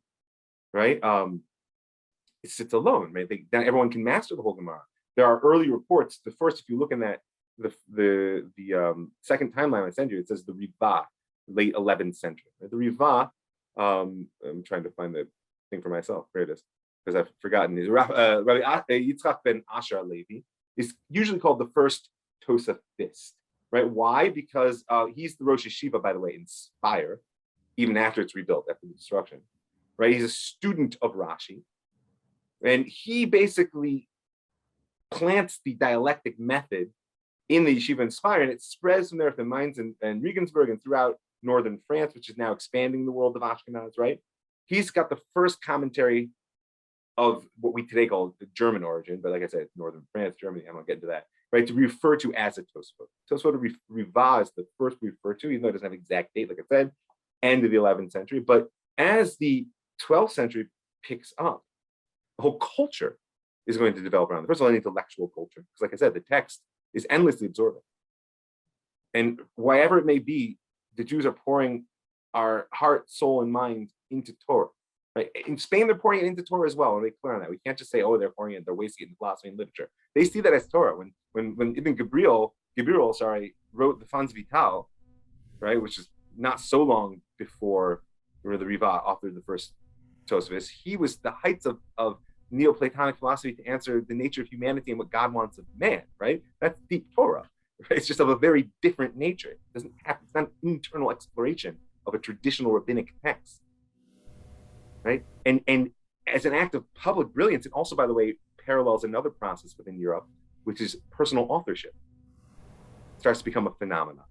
right? It sits alone, right? Not everyone can master the whole Gemara. There are early reports. The first, if you look in that, the second timeline I send you, it says the Riva, late 11th century. Right? The Riva, I'm trying to find the thing for myself. Here it is, because I've forgotten. Rabbi Yitzchak ben Asher Levi is usually called the first Tosafist, right? Why? Because he's the Rosh Yeshiva, by the way, in Feuer, even after it's rebuilt, after the destruction, right? He's a student of Rashi, and he basically plants the dialectic method in the yeshiva in Feuer, and it spreads from there to Mainz and Regensburg and throughout northern France, which is now expanding the world of Ashkenaz, right? He's got the first commentary of what we today call the German origin, but like I said, northern France, Germany, I'm gonna get into that, right? To refer to as a Tosafot. Tosafot Riva is the first we refer to, even though it doesn't have an exact date, like I said, end of the 11th century. But as the 12th century picks up, the whole culture is going to develop around it. First of all, an intellectual culture, because like I said, the text is endlessly absorbent. And wherever it may be, the Jews are pouring our heart, soul, and mind into Torah. Right? In Spain, they're pouring it into Torah as well. And they clear on that. We can't just say, oh, they're pouring it, they're wasting it in philosophy and literature. They see that as Torah. When Ibn Gabriel wrote the Fons Vital, right, which is not so long before the Riva authored the first Tosafists, he was the heights of Neoplatonic philosophy to answer the nature of humanity and what God wants of man, right? That's deep Torah, right? It's just of a very different nature. It doesn't have, it's not an internal exploration of a traditional rabbinic text, right? And as an act of public brilliance, it also, by the way, parallels another process within Europe, which is personal authorship. It starts to become a phenomenon,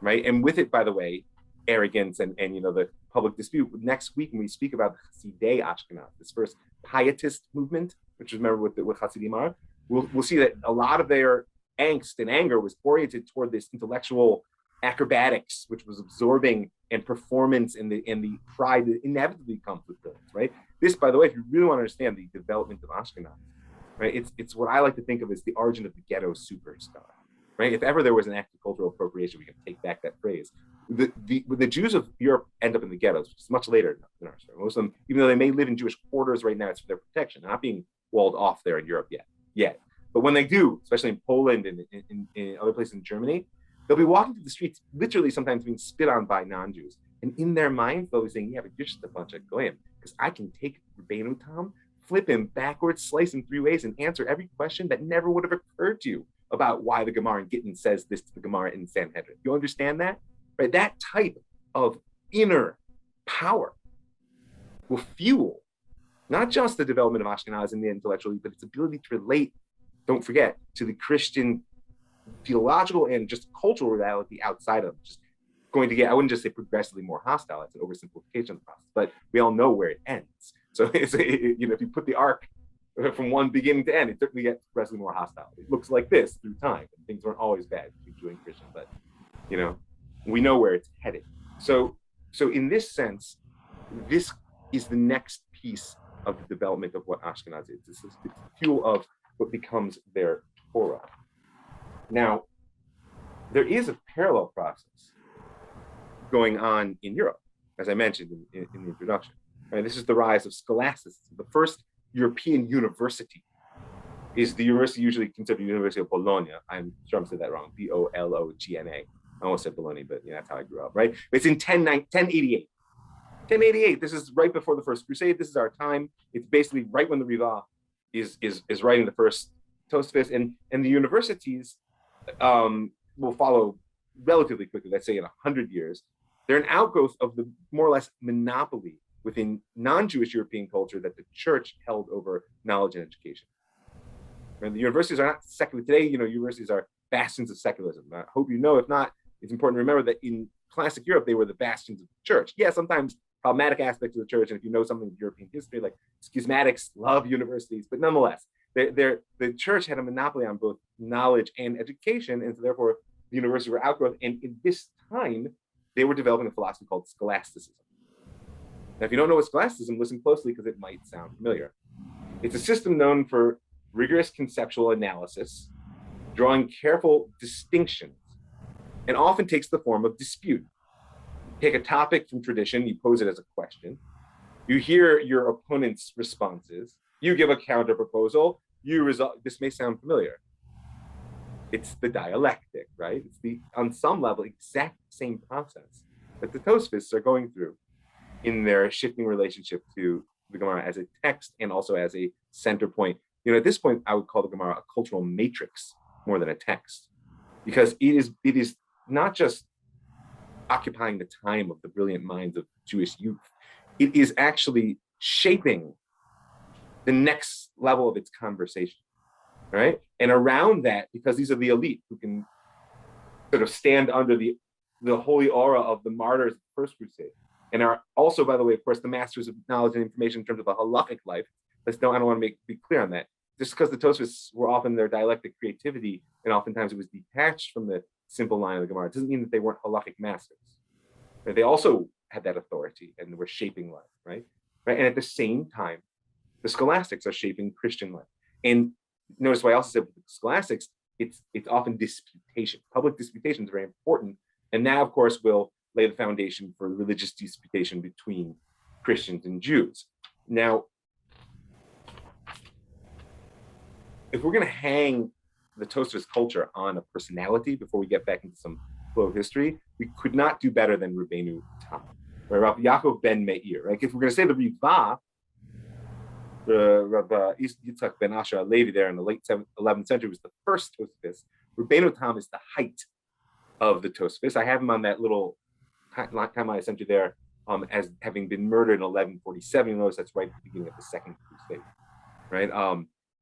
right? And with it, by the way, arrogance and the public dispute. Next week, when we speak about the Chaside Ashkenaz, this first pietist movement, which remember with Hasidim are, we'll see that a lot of their angst and anger was oriented toward this intellectual acrobatics, which was absorbing and performance and the pride that inevitably comes with those, right? This, by the way, if you really want to understand the development of Ashkenaz, right, it's what I like to think of as the origin of the ghetto superstar, right? If ever there was an act of cultural appropriation, we can take back that phrase. The Jews of Europe end up in the ghettos, which is much later than our story. Most of them, even though they may live in Jewish quarters right now, it's for their protection, not being walled off there in Europe yet. But when they do, especially in Poland and in other places in Germany, they'll be walking through the streets, literally sometimes being spit on by non-Jews. And in their minds, they'll be saying, yeah, but you're just a bunch of goyim, because I can take Rabbeinu Tam, flip him backwards, slice him 3 ways, and answer every question that never would have occurred to you about why the Gemara in Gittin says this to the Gemara in Sanhedrin. You understand that? Right? That type of inner power will fuel not just the development of Ashkenaz and the intellectual elite, but its ability to relate, don't forget, to the Christian theological and just cultural reality outside of them. Just going to get, I wouldn't just say progressively more hostile, it's an oversimplification of the process, but we all know where it ends. So if you put the arc from one beginning to end, it certainly gets progressively more hostile. It looks like this through time. And things aren't always bad between Jew and Christian, but we know where it's headed. So in this sense, this is the next piece of the development of what Ashkenaz is. It's the fuel of what becomes their Torah. Now, there is a parallel process going on in Europe, as I mentioned in the introduction. Right? This is the rise of scholasticism. The first European university is the university usually considered the University of Bologna. I'm sure I'm saying that wrong, Bologna. I almost said Bologna, but that's how I grew up, right? It's in 1088. 1088, this is right before the First Crusade. This is our time. It's basically right when the Riva is writing the first Tosafists, and the universities will follow relatively quickly, let's say in 100 years. They're an outgrowth of the more or less monopoly within non-Jewish European culture that the church held over knowledge and education. And the universities are not secular. Today, universities are bastions of secularism. I hope you know, if not, it's important to remember that in classic Europe, they were the bastions of the church. Yeah, sometimes problematic aspects of the church, and if you know something of European history, like schismatics love universities, but nonetheless, the church had a monopoly on both knowledge and education, and so therefore the universities were outgrowth. And in this time, they were developing a philosophy called scholasticism. Now, if you don't know what scholasticism, listen closely because it might sound familiar. It's a system known for rigorous conceptual analysis, drawing careful distinctions, and often takes the form of dispute. Take a topic from tradition, you pose it as a question, you hear your opponent's responses, you give a counter proposal, you resolve. This may sound familiar. It's the dialectic, right? It's the, on some level, exact same process that the Tosafists are going through in their shifting relationship to the Gemara as a text and also as a center point. At this point, I would call the Gemara a cultural matrix more than a text, because it is not just occupying the time of the brilliant minds of Jewish youth. It is actually shaping the next level of its conversation, right? And around that, because these are the elite who can sort of stand under the holy aura of the martyrs of the First Crusade, and are also, by the way, of course, the masters of knowledge and information in terms of the halachic life. I don't want to be clear on that. Just because the Tosafists were often their dialectic creativity, and oftentimes it was detached from the simple line of the Gemara, it doesn't mean that they weren't halachic masters. They also had that authority and were shaping life, right? And at the same time, the scholastics are shaping Christian life. And notice why I also said with the scholastics, it's often disputation. Public disputation is very important. And that, of course, will lay the foundation for religious disputation between Christians and Jews. Now, if we're going to hang the Tosafist culture on a personality before we get back into some flow of history, we could not do better than Rabbeinu Tam, right? Rabbi Yaakov ben Meir, right? If we're going to say the Riva, Rabbi Yitzchak ben Asher Levi there in the late 11th century was the first Tosafist. Rabbeinu Tam is the height of the Tosafists. I have him on that little time I sent you there as having been murdered in 1147. You notice that's right at the beginning of the Second Crusade, right?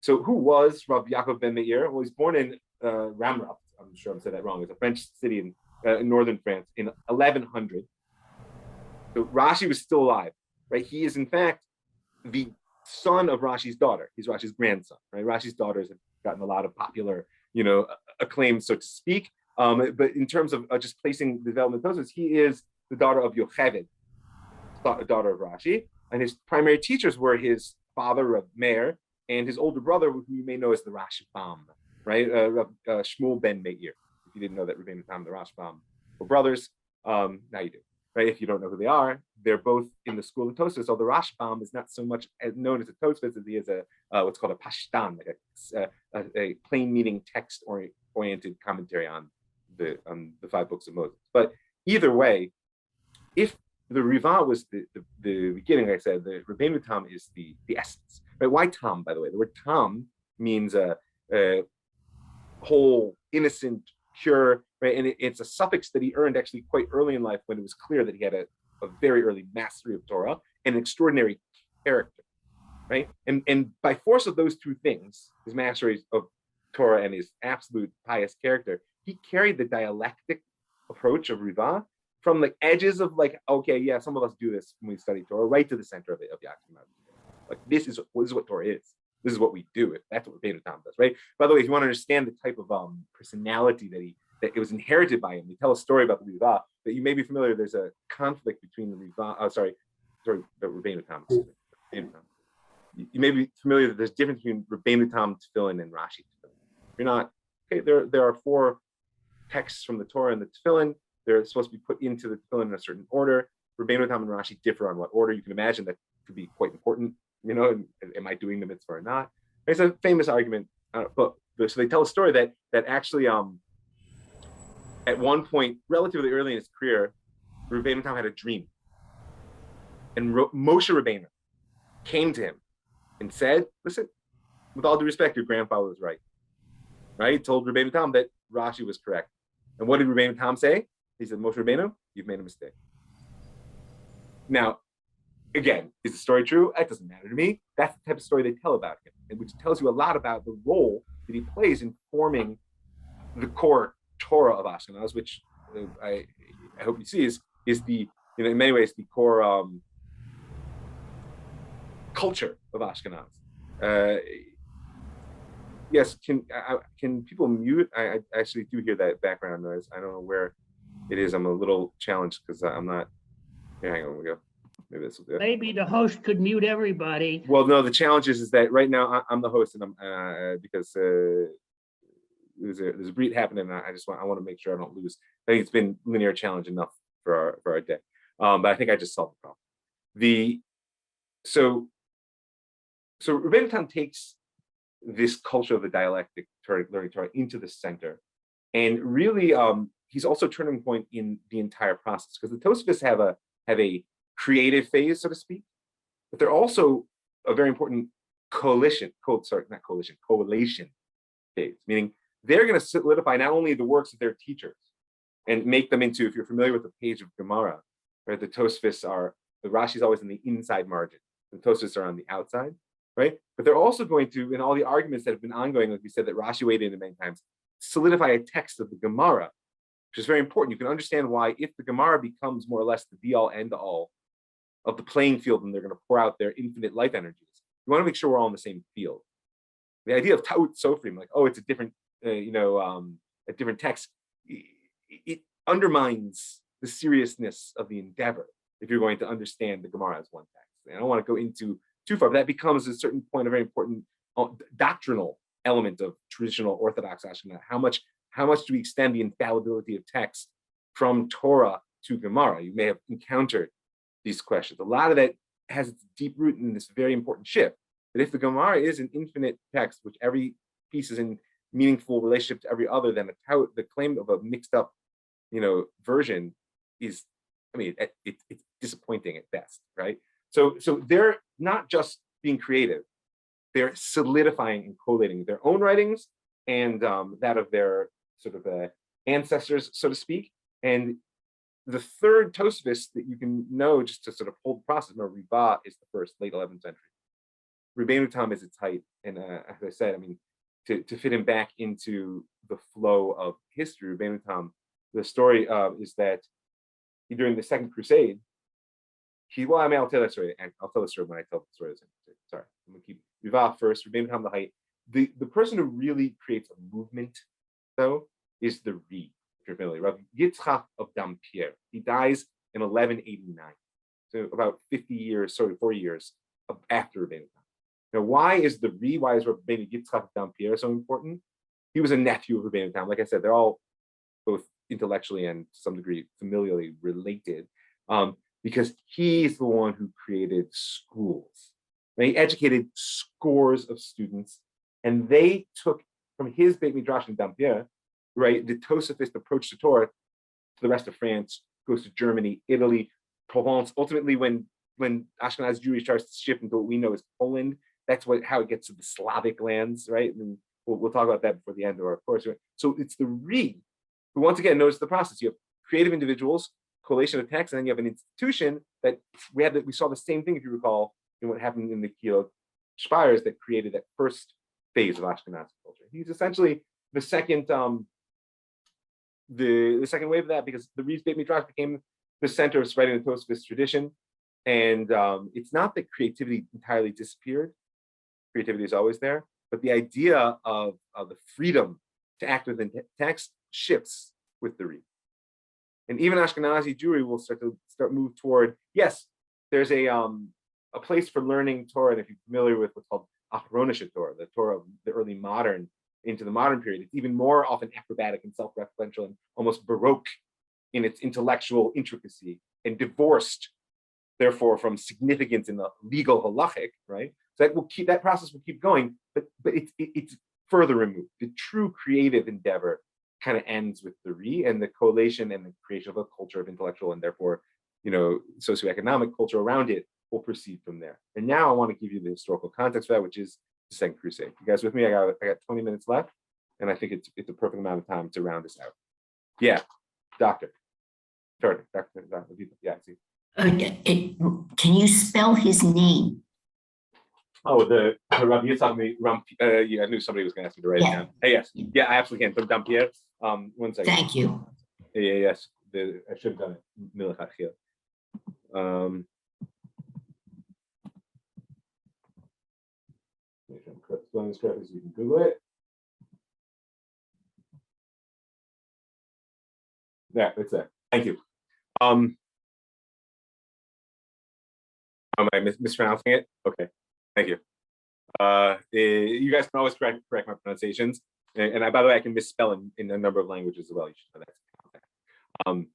So who was Rabbi Yaakov ben Meir? Well, he's born in Ramrat. I'm sure I'm saying that wrong. It's a French city in northern France in 1100. So Rashi was still alive, right? He is in fact the son of Rashi's daughter. He's Rashi's grandson, right? Rashi's daughters have gotten a lot of popular, acclaim, so to speak. But in terms of just placing the development of Tosafists, he is the daughter of Yocheved, daughter of Rashi, and his primary teachers were his father, Omer, and his older brother, who you may know as the Rashbam, right? Shmuel ben Meir. If you didn't know that Rabbeinu Tam and the Rashbam were brothers, now you do, right? If you don't know who they are, they're both in the school of Tosafists. So the Rashbam is not so much known as a Tosafist as he is what's called a Pashtan, like a plain meaning text oriented commentary on the 5 books of Moses. But either way, if the Riva was the beginning, like I said, the Rabbeinu Tam is the essence, right? Why Tam, by the way? The word Tam means a whole, innocent, pure, right? And it's a suffix that he earned actually quite early in life when it was clear that he had a very early mastery of Torah and an extraordinary character, right? And by force of those two things, his mastery of Torah and his absolute pious character, he carried the dialectic approach of Riva from the edges of like, okay, yeah, some of us do this when we study Torah, right to the center of it, of the Ashkenazi. Like this is what Torah is. This is what we do. That's what Rabbeinu Tam does, right? By the way, if you want to understand the type of personality that it was inherited by him, we tell a story about the Riva that you may be familiar. There's a conflict between the Riva, the Rabbeinu Tam. You may be familiar that there's a difference between Rabbeinu Tam tefillin and Rashi tefillin. If you're not, okay, there are 4 texts from the Torah and the tefillin. They're supposed to be put into the tefillin in a certain order. Rabbeinu Tam and Rashi differ on what order. You can imagine that could be quite important. Am I doing the mitzvah or not? It's a famous argument. So they tell a story that actually, at one point, relatively early in his career, Rabbeinu Tam had a dream, and Moshe Rabbeinu came to him and said, "Listen, with all due respect, your grandfather was right." Right? He told Rabbeinu Tam that Rashi was correct. And what did Rabbeinu Tam say? He said, "Moshe Rabbeinu, you've made a mistake." Now, again, is the story true? That doesn't matter to me. That's the type of story they tell about him, and which tells you a lot about the role that he plays in forming the core Torah of Ashkenaz, which I hope you see is the, in many ways, the core culture of Ashkenaz. Yes, can people mute? I actually do hear that background noise. I don't know where it is. I'm a little challenged because I'm not. Here, hang on, we go. Maybe this will do it. Maybe the host could mute everybody. Well, no, the challenge is that right now I'm the host, and I'm because there's a breed happening, and I want to make sure I don't lose. I think it's been linear challenge enough for our day, but I think I just solved the problem. So Rabbeinu Tam takes this culture of the dialectic learning Torah into the center, and really he's also a turning point in the entire process, because the Tosafists have a creative phase, so to speak, but they're also a very important coalition phase, meaning they're going to solidify not only the works of their teachers and make them into, if you're familiar with the page of Gemara, right, the Rashi is always in the inside margin, the Tosafists are on the outside, right? But they're also going to, in all the arguments that have been ongoing, like we said, that Rashi weighed in many times, solidify a text of the Gemara, which is very important. You can understand why, if the Gemara becomes more or less the be all end all of the playing field, and they're going to pour out their infinite life energies, you want to make sure we're all in the same field. The idea of Taut Sofrim, like, oh, it's a different, a different text, it undermines the seriousness of the endeavor if you're going to understand the Gemara as one text. And I don't want to go into too far, but that becomes a certain point, a very important doctrinal element of traditional Orthodox Ashkenaz. How much do we extend the infallibility of text from Torah to Gemara? You may have encountered these questions. A lot of that has its deep root in this very important shift, that if the Gemara is an infinite text, which every piece is in meaningful relationship to every other, then the claim of a mixed up, version is, it's disappointing at best, right? So they're not just being creative, they're solidifying and collating their own writings and that of their sort of ancestors, so to speak. And the third Tosafist that you can know, just to sort of hold the process, Riva is the first, late 11th century. Rabbeinu Tam is its height. And as I said, to fit him back into the flow of history, Rabbeinu Tam, the story is that during the Second Crusade, well, I mean, I'll tell that story, and I'll tell the story when I tell the story. Sorry, I'm gonna keep Riva first. Rebbeinu Tam Lahai. The person who really creates a movement, though, is the Ri. If you're familiar, Rav Yitzchak of Dampier. He dies in 1189, so about 40 years after Rebbeinu Tam. Now, why is Rabbeinu Yitzchak of Dampier so important? He was a nephew of Rebbeinu Tam. Like I said, they're all both intellectually and to some degree familially related, because he's the one who created schools. Right? He educated scores of students, and they took from his Beit Midrash in Dampier, right, the Tosafist approach to Torah to the rest of France, goes to Germany, Italy, Provence. Ultimately, when Ashkenazi Jewry starts to shift into what we know as Poland, that's how it gets to the Slavic lands, right? And we'll talk about that before the end of our course. So it's the Ri who, once again, notice the process. You have creative individuals, collation of texts, and then you have an institution that we saw the same thing, if you recall, in what happened in the Kilo Spires that created that first phase of Ashkenazi culture. He's essentially the second the second wave of that, because the Ri's Beit Midrash became the center of spreading the Tosafist tradition. And it's not that creativity entirely disappeared. Creativity is always there, but the idea of the freedom to act within text shifts with the Ri. And even Ashkenazi Jewry will start move toward, yes, there's a place for learning Torah, and if you're familiar with what's called Achronische Torah, the Torah of the early modern into the modern period, it's even more often acrobatic and self-referential and almost Baroque in its intellectual intricacy, and divorced, therefore, from significance in the legal halachic, right? So that process will keep going, but it's further removed. The true creative endeavor kind of ends with the Ri, and the collation and the creation of a culture of intellectual and therefore, socioeconomic culture around it will proceed from there. And now I want to give you the historical context for that, which is the Second Crusade. You guys with me? I got 20 minutes left, and I think it's a perfect amount of time to round this out. Yeah, Doctor. Dr. Yeah, I see. Can you spell his name? Oh, the Rabbi Yitzchak I knew somebody was going to ask me to write it down. Hey, yes. Yeah, I absolutely can. From Dampier. 1 second. Thank you. Yeah, yes. I should have done it. Make sure I'm spelling this correctly so you can Google it. Yeah, it's there. Thank you. Am I mispronouncing it? Okay. Thank you. You guys can always correct my pronunciations, and by the way, I can misspell in a number of languages as well. You should know that.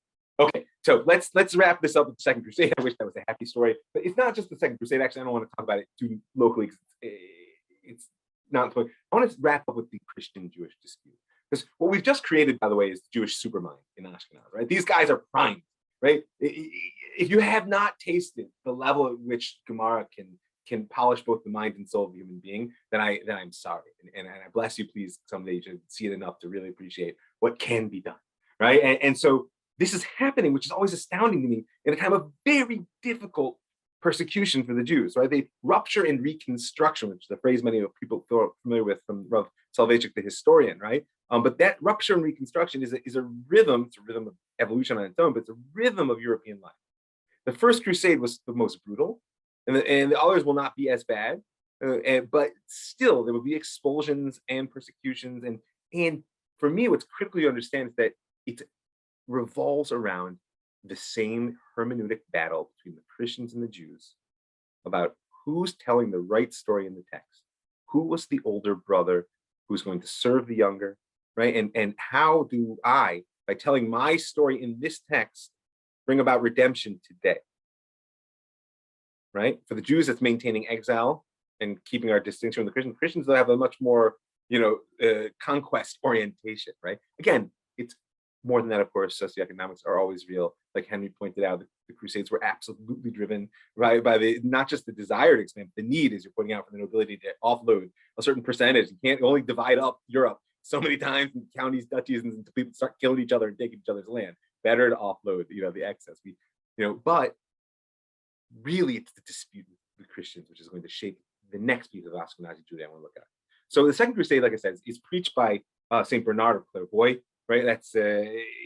Okay, so let's wrap this up with the Second Crusade. I wish that was a happy story, but it's not just the Second Crusade. Actually, I don't want to talk about it too locally. It's not. I want to wrap up with the Christian-Jewish dispute, because what we've just created, by the way, is the Jewish supermind in Ashkenaz. Right? These guys are primed. Right? If you have not tasted the level at which Gemara can polish both the mind and soul of a human being, then I'm sorry, and I bless you. Please, someday you should see it enough to really appreciate what can be done, right? And so this is happening, which is always astounding to me in a time of very difficult persecution for the Jews, right? They rupture and reconstruction, which is a phrase many people are familiar with from Rav Soloveitchik, the historian, right? But that rupture and reconstruction is a rhythm. It's a rhythm of evolution on its own, but it's a rhythm of European life. The First Crusade was the most brutal, and the others will not be as bad, but still there will be expulsions and persecutions. And for me, what's critical to understand is that it revolves around the same hermeneutic battle between the Christians and the Jews about who's telling the right story in the text, who was the older brother who's going to serve the younger, right? And how do I, by telling my story in this text, bring about redemption today, right? For the Jews, it's maintaining exile and keeping our distinction from the Christians. Christians, they'll have a much more, conquest orientation, right? Again, it's more than that, of course. Socioeconomics are always real. Like Henry pointed out, the Crusades were absolutely driven, right, by not just the desire to expand, but the need, as you're pointing out, for the nobility to offload a certain percentage. You can't only divide up Europe so many times in counties, duchies, and people start killing each other and taking each other's land. Better to offload, the excess. But really, it's the dispute with Christians, which is going to shape the next piece of Ashkenazi Jewry I want to look at. So the Second Crusade, like I said, is preached by Saint Bernard of Clairvaux, right?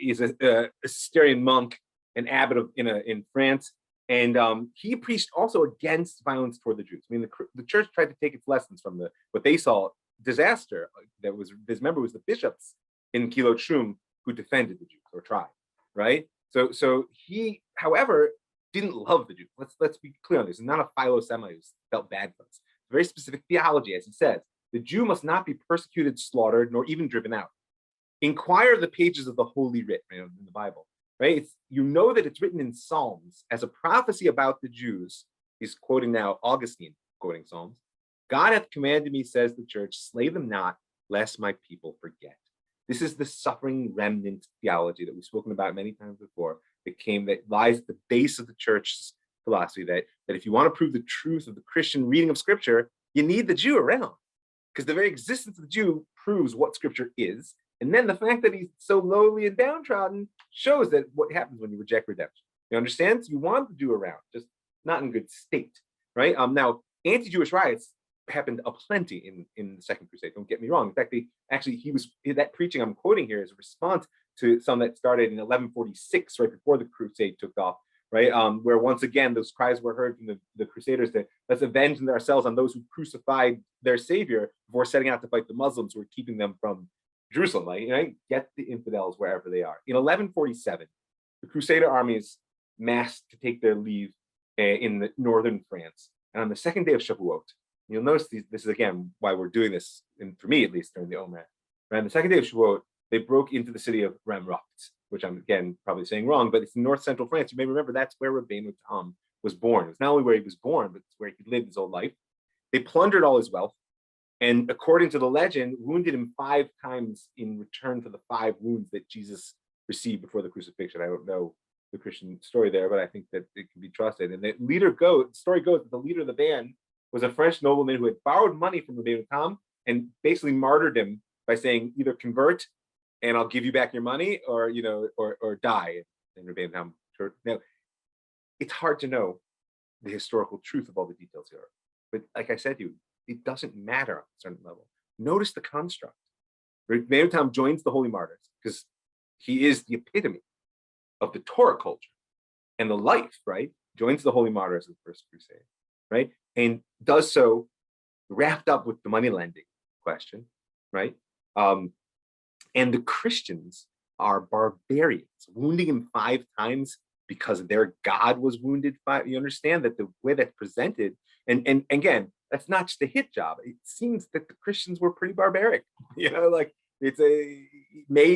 He's a Cistercian monk, an abbot in France, And he preached also against violence toward the Jews. I mean, the church tried to take its lessons from what they saw disaster that was, remember, was the bishops in Kilot Shum who defended the Jews or tried, right? So he, however, didn't love the Jews. Let's be clear on this. He's not a philo-Semite who felt bad for us. Very specific theology, as he says. The Jew must not be persecuted, slaughtered, nor even driven out. Inquire the pages of the Holy Writ, in the Bible, right? You know that it's written in Psalms as a prophecy about the Jews. He's quoting now Augustine, quoting Psalms. God hath commanded me, says the church, slay them not, lest my people forget. This is the suffering remnant theology that we've spoken about many times before, that lies at the base of the church's philosophy, that if you want to prove the truth of the Christian reading of Scripture, you need the Jew around, because the very existence of the Jew proves what Scripture is. And then the fact that he's so lowly and downtrodden shows that what happens when you reject redemption. You understand? So you want the Jew around, just not in good state, right? Now, anti-Jewish riots happened aplenty in the Second Crusade. Don't get me wrong. In fact, that preaching I'm quoting here is a response to some that started in 1146, right before the Crusade took off, right? Where once again those cries were heard from the Crusaders that let's avenge ourselves on those who crucified their Savior before setting out to fight the Muslims who were keeping them from Jerusalem. Right? Get the infidels wherever they are. In 1147, the Crusader armies massed to take their leave in the northern France, and on the second day of Shavuot, you'll notice this is again why we're doing this, and for me at least during the Omer. Right? On the second day of Shavuot, they broke into the city of Ramrot, which I'm again probably saying wrong, but it's in north central France. You may remember that's where Rabbeinu Tam was born. It's not only where he was born, but it's where he lived his whole life. They plundered all his wealth, and according to the legend, wounded him 5 times in return for the 5 wounds that Jesus received before the crucifixion. I don't know the Christian story there, but I think that it can be trusted. And the story goes that the leader of the band was a French nobleman who had borrowed money from Rabbeinu Tam and basically martyred him by saying, either convert and I'll give you back your money, or die. And Rabbeinu Tam. Now, it's hard to know the historical truth of all the details here, but like I said to you, it doesn't matter on a certain level. Notice the construct. Rabbeinu Tam joins the Holy Martyrs because he is the epitome of the Torah culture and the life, right? Joins the Holy Martyrs of the First Crusade, right? And does so wrapped up with the money lending question, right? And the Christians are barbarians, wounding him 5 times because their God was wounded 5. You understand that the way that's presented, and again, that's not just a hit job. It seems that the Christians were pretty barbaric. It may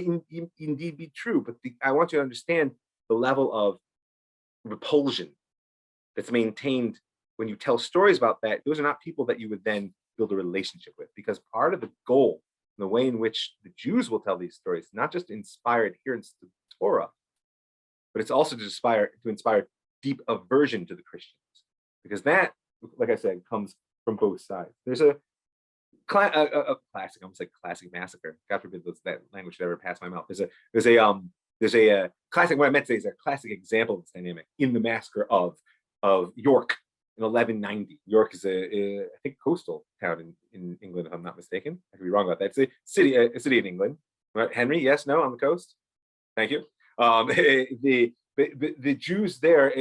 indeed be true, but I want you to understand the level of repulsion that's maintained when you tell stories about that. Those are not people that you would then build a relationship with, because part of the goal, the way in which the Jews will tell these stories, not just to inspire adherence to Torah, but it's also to inspire deep aversion to the Christians, because that, like I said, comes from both sides. There's a classic, almost like classic massacre. God forbid that language should ever pass my mouth. There's a classic. What I meant to say is a classic example of this dynamic in the massacre of York in 1190. York is I think coastal town in England, if I'm not mistaken. I could be wrong about that. It's a city in England. Right? Henry, yes, no, on the coast. Thank you. The Jews there.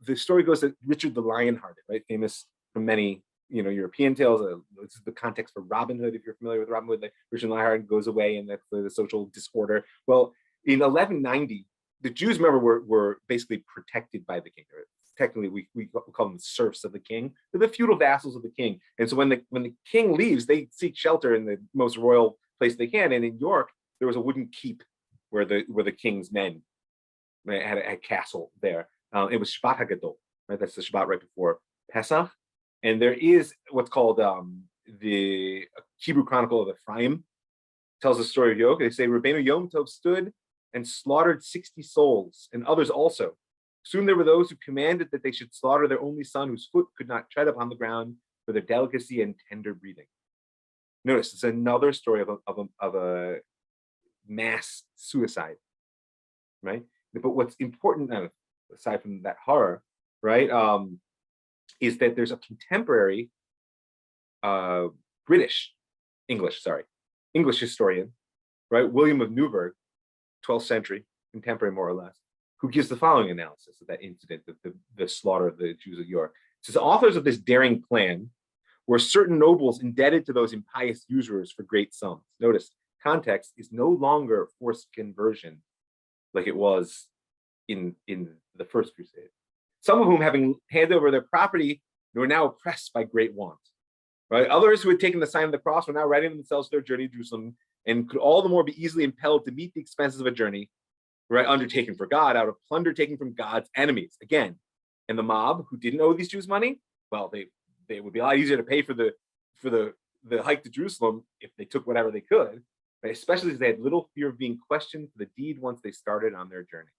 The story goes that Richard the Lionhearted, right, famous from many European tales. This is the context for Robin Hood. If you're familiar with Robin Hood, like Richard the Lionhearted goes away, and that's the social disorder. Well, in 1190, the Jews, remember, were basically protected by the king. Technically, we call them the serfs of the king. They're the feudal vassals of the king. And so when the king leaves, they seek shelter in the most royal place they can. And in York, there was a wooden keep where the king's men had a castle there. It was Shabbat HaGadol, right? That's the Shabbat right before Pesach. And there is what's called the Hebrew Chronicle of Ephraim. Tells the story of York. They say Rabbeinu Yom Tov stood and slaughtered 60 souls, and others also. Soon there were those who commanded that they should slaughter their only son, whose foot could not tread upon the ground for their delicacy and tender breathing. Notice it's another story of a mass suicide, right? But what's important, aside from that horror, right, is that there's a contemporary English historian, right, William of Newburgh, 12th century, contemporary more or less, who gives the following analysis of that incident, the slaughter of the Jews of yore. It says, authors of this daring plan were certain nobles indebted to those impious usurers for great sums. Notice, context is no longer forced conversion like it was in the first crusade. Some of whom, having handed over their property, were now oppressed by great want. Right? Others who had taken the sign of the cross were now readying themselves for their journey to Jerusalem and could all the more be easily impelled to meet the expenses of a journey, right, undertaken for God, out of plunder taken from God's enemies. Again, and the mob who didn't owe these Jews money, well, they would be a lot easier to pay for the hike to Jerusalem if they took whatever they could, right? Especially as they had little fear of being questioned for the deed once they started on their journey.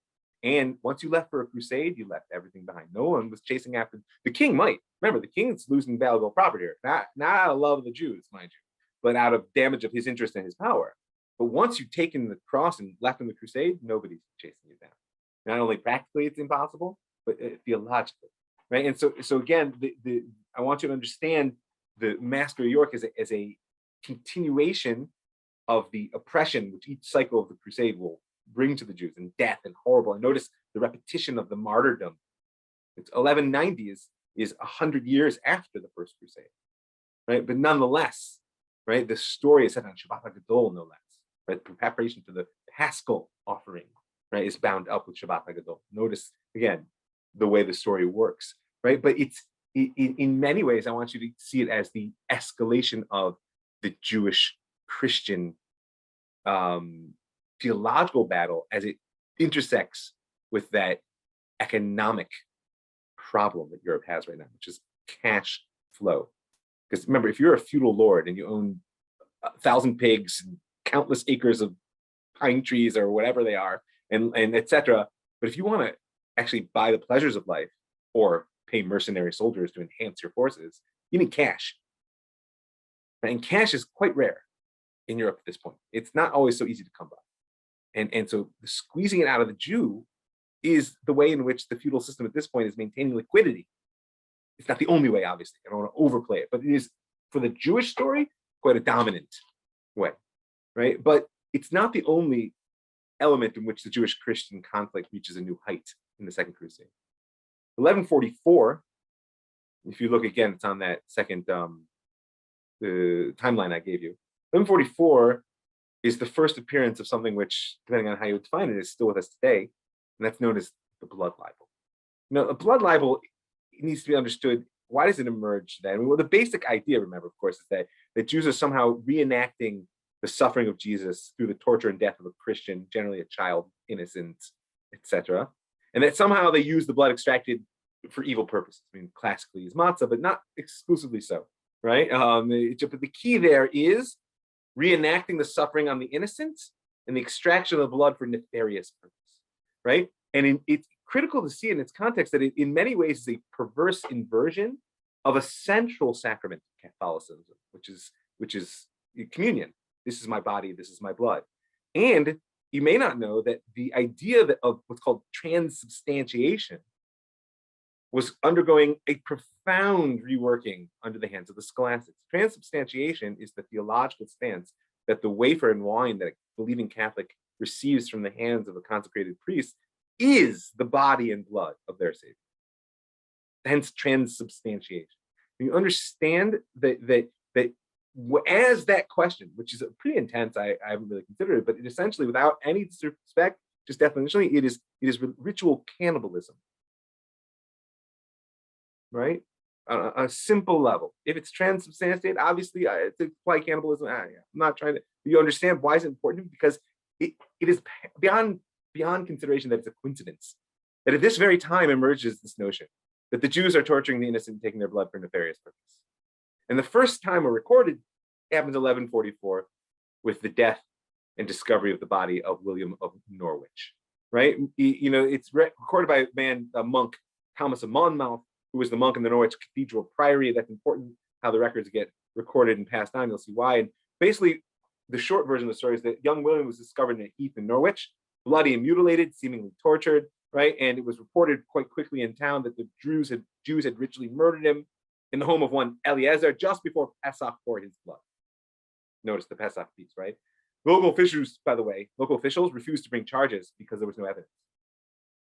And once you left for a crusade, you left everything behind. No one was chasing after the king. Might remember, the king's losing valuable property here, not out of love of the Jews, mind you, but out of damage of his interest and his power. But once you've taken the cross and left in the crusade, nobody's chasing you down. Not only practically it's impossible, but theologically, right? And so again, I want you to understand the Master of York as a continuation of the oppression which each cycle of the crusade will bring to the Jews, and death and horrible. And notice the repetition of the martyrdom. It's 1190 is 100 years after the first crusade, right? But nonetheless, right, the story is set on Shabbat HaGadol, no less, right? The preparation for the Haskell offering, right, is bound up with Shabbat HaGadol. Notice again the way the story works, right? But it's in many ways, I want you to see it as the escalation of the Jewish Christian theological battle as it intersects with that economic problem that Europe has right now, which is cash flow. Because remember, if you're a feudal lord and you own 1,000 pigs and countless acres of pine trees or whatever they are, and etc., but if you want to actually buy the pleasures of life or pay mercenary soldiers to enhance your forces, you need cash. And cash is quite rare in Europe at this point. It's not always so easy to come by. And so squeezing it out of the Jew is the way in which the feudal system at this point is maintaining liquidity. It's not the only way, obviously. I don't want to overplay it, but it is, for the Jewish story, quite a dominant way, right? But it's not the only element in which the Jewish-Christian conflict reaches a new height in the Second Crusade. 1144, if you look again, it's on that second the timeline I gave you. 1144 is the first appearance of something which, depending on how you define it, is still with us today, and that's known as the blood libel. A blood libel needs to be understood. Why does it emerge then? I mean, well, the basic idea, remember, of course, is that Jews are somehow reenacting the suffering of Jesus through the torture and death of a Christian, generally a child, innocent, etc., and that somehow they use the blood extracted for evil purposes. I mean, classically is matzah, but not exclusively so, right? But the key there is reenacting the suffering on the innocent and the extraction of the blood for nefarious purpose, right? And it's critical to see in its context that it, in many ways, is a perverse inversion of a central sacrament of Catholicism, which is communion. This is my body, this is my blood. And you may not know that the idea of what's called transubstantiation was undergoing a profound reworking under the hands of the scholastics. Transubstantiation is the theological stance that the wafer and wine that a believing Catholic receives from the hands of a consecrated priest is the body and blood of their Savior. Hence transubstantiation. You understand that as that question, which is pretty intense, I haven't really considered it, but it essentially, without any disrespect, just definitionally, it is ritual cannibalism. Right? On a simple level. If it's transubstantiated, obviously to apply cannibalism, I'm not trying to, you understand why it's important? Because it is beyond consideration that it's a coincidence that at this very time emerges this notion that the Jews are torturing the innocent and taking their blood for nefarious purpose. And the first time a recorded happens in 1144 with the death and discovery of the body of William of Norwich, right? It's recorded by a monk, Thomas of Monmouth, who was the monk in the Norwich Cathedral Priory. That's important how the records get recorded and passed on. You'll see why. And basically, the short version of the story is that young William was discovered in a heath in Norwich, bloody and mutilated, seemingly tortured, right? And it was reported quite quickly in town that the Jews had ritually murdered him in the home of one Eliezer just before Pesach for his blood. Notice the Pesach piece, right? Local officials, by the way, refused to bring charges because there was no evidence.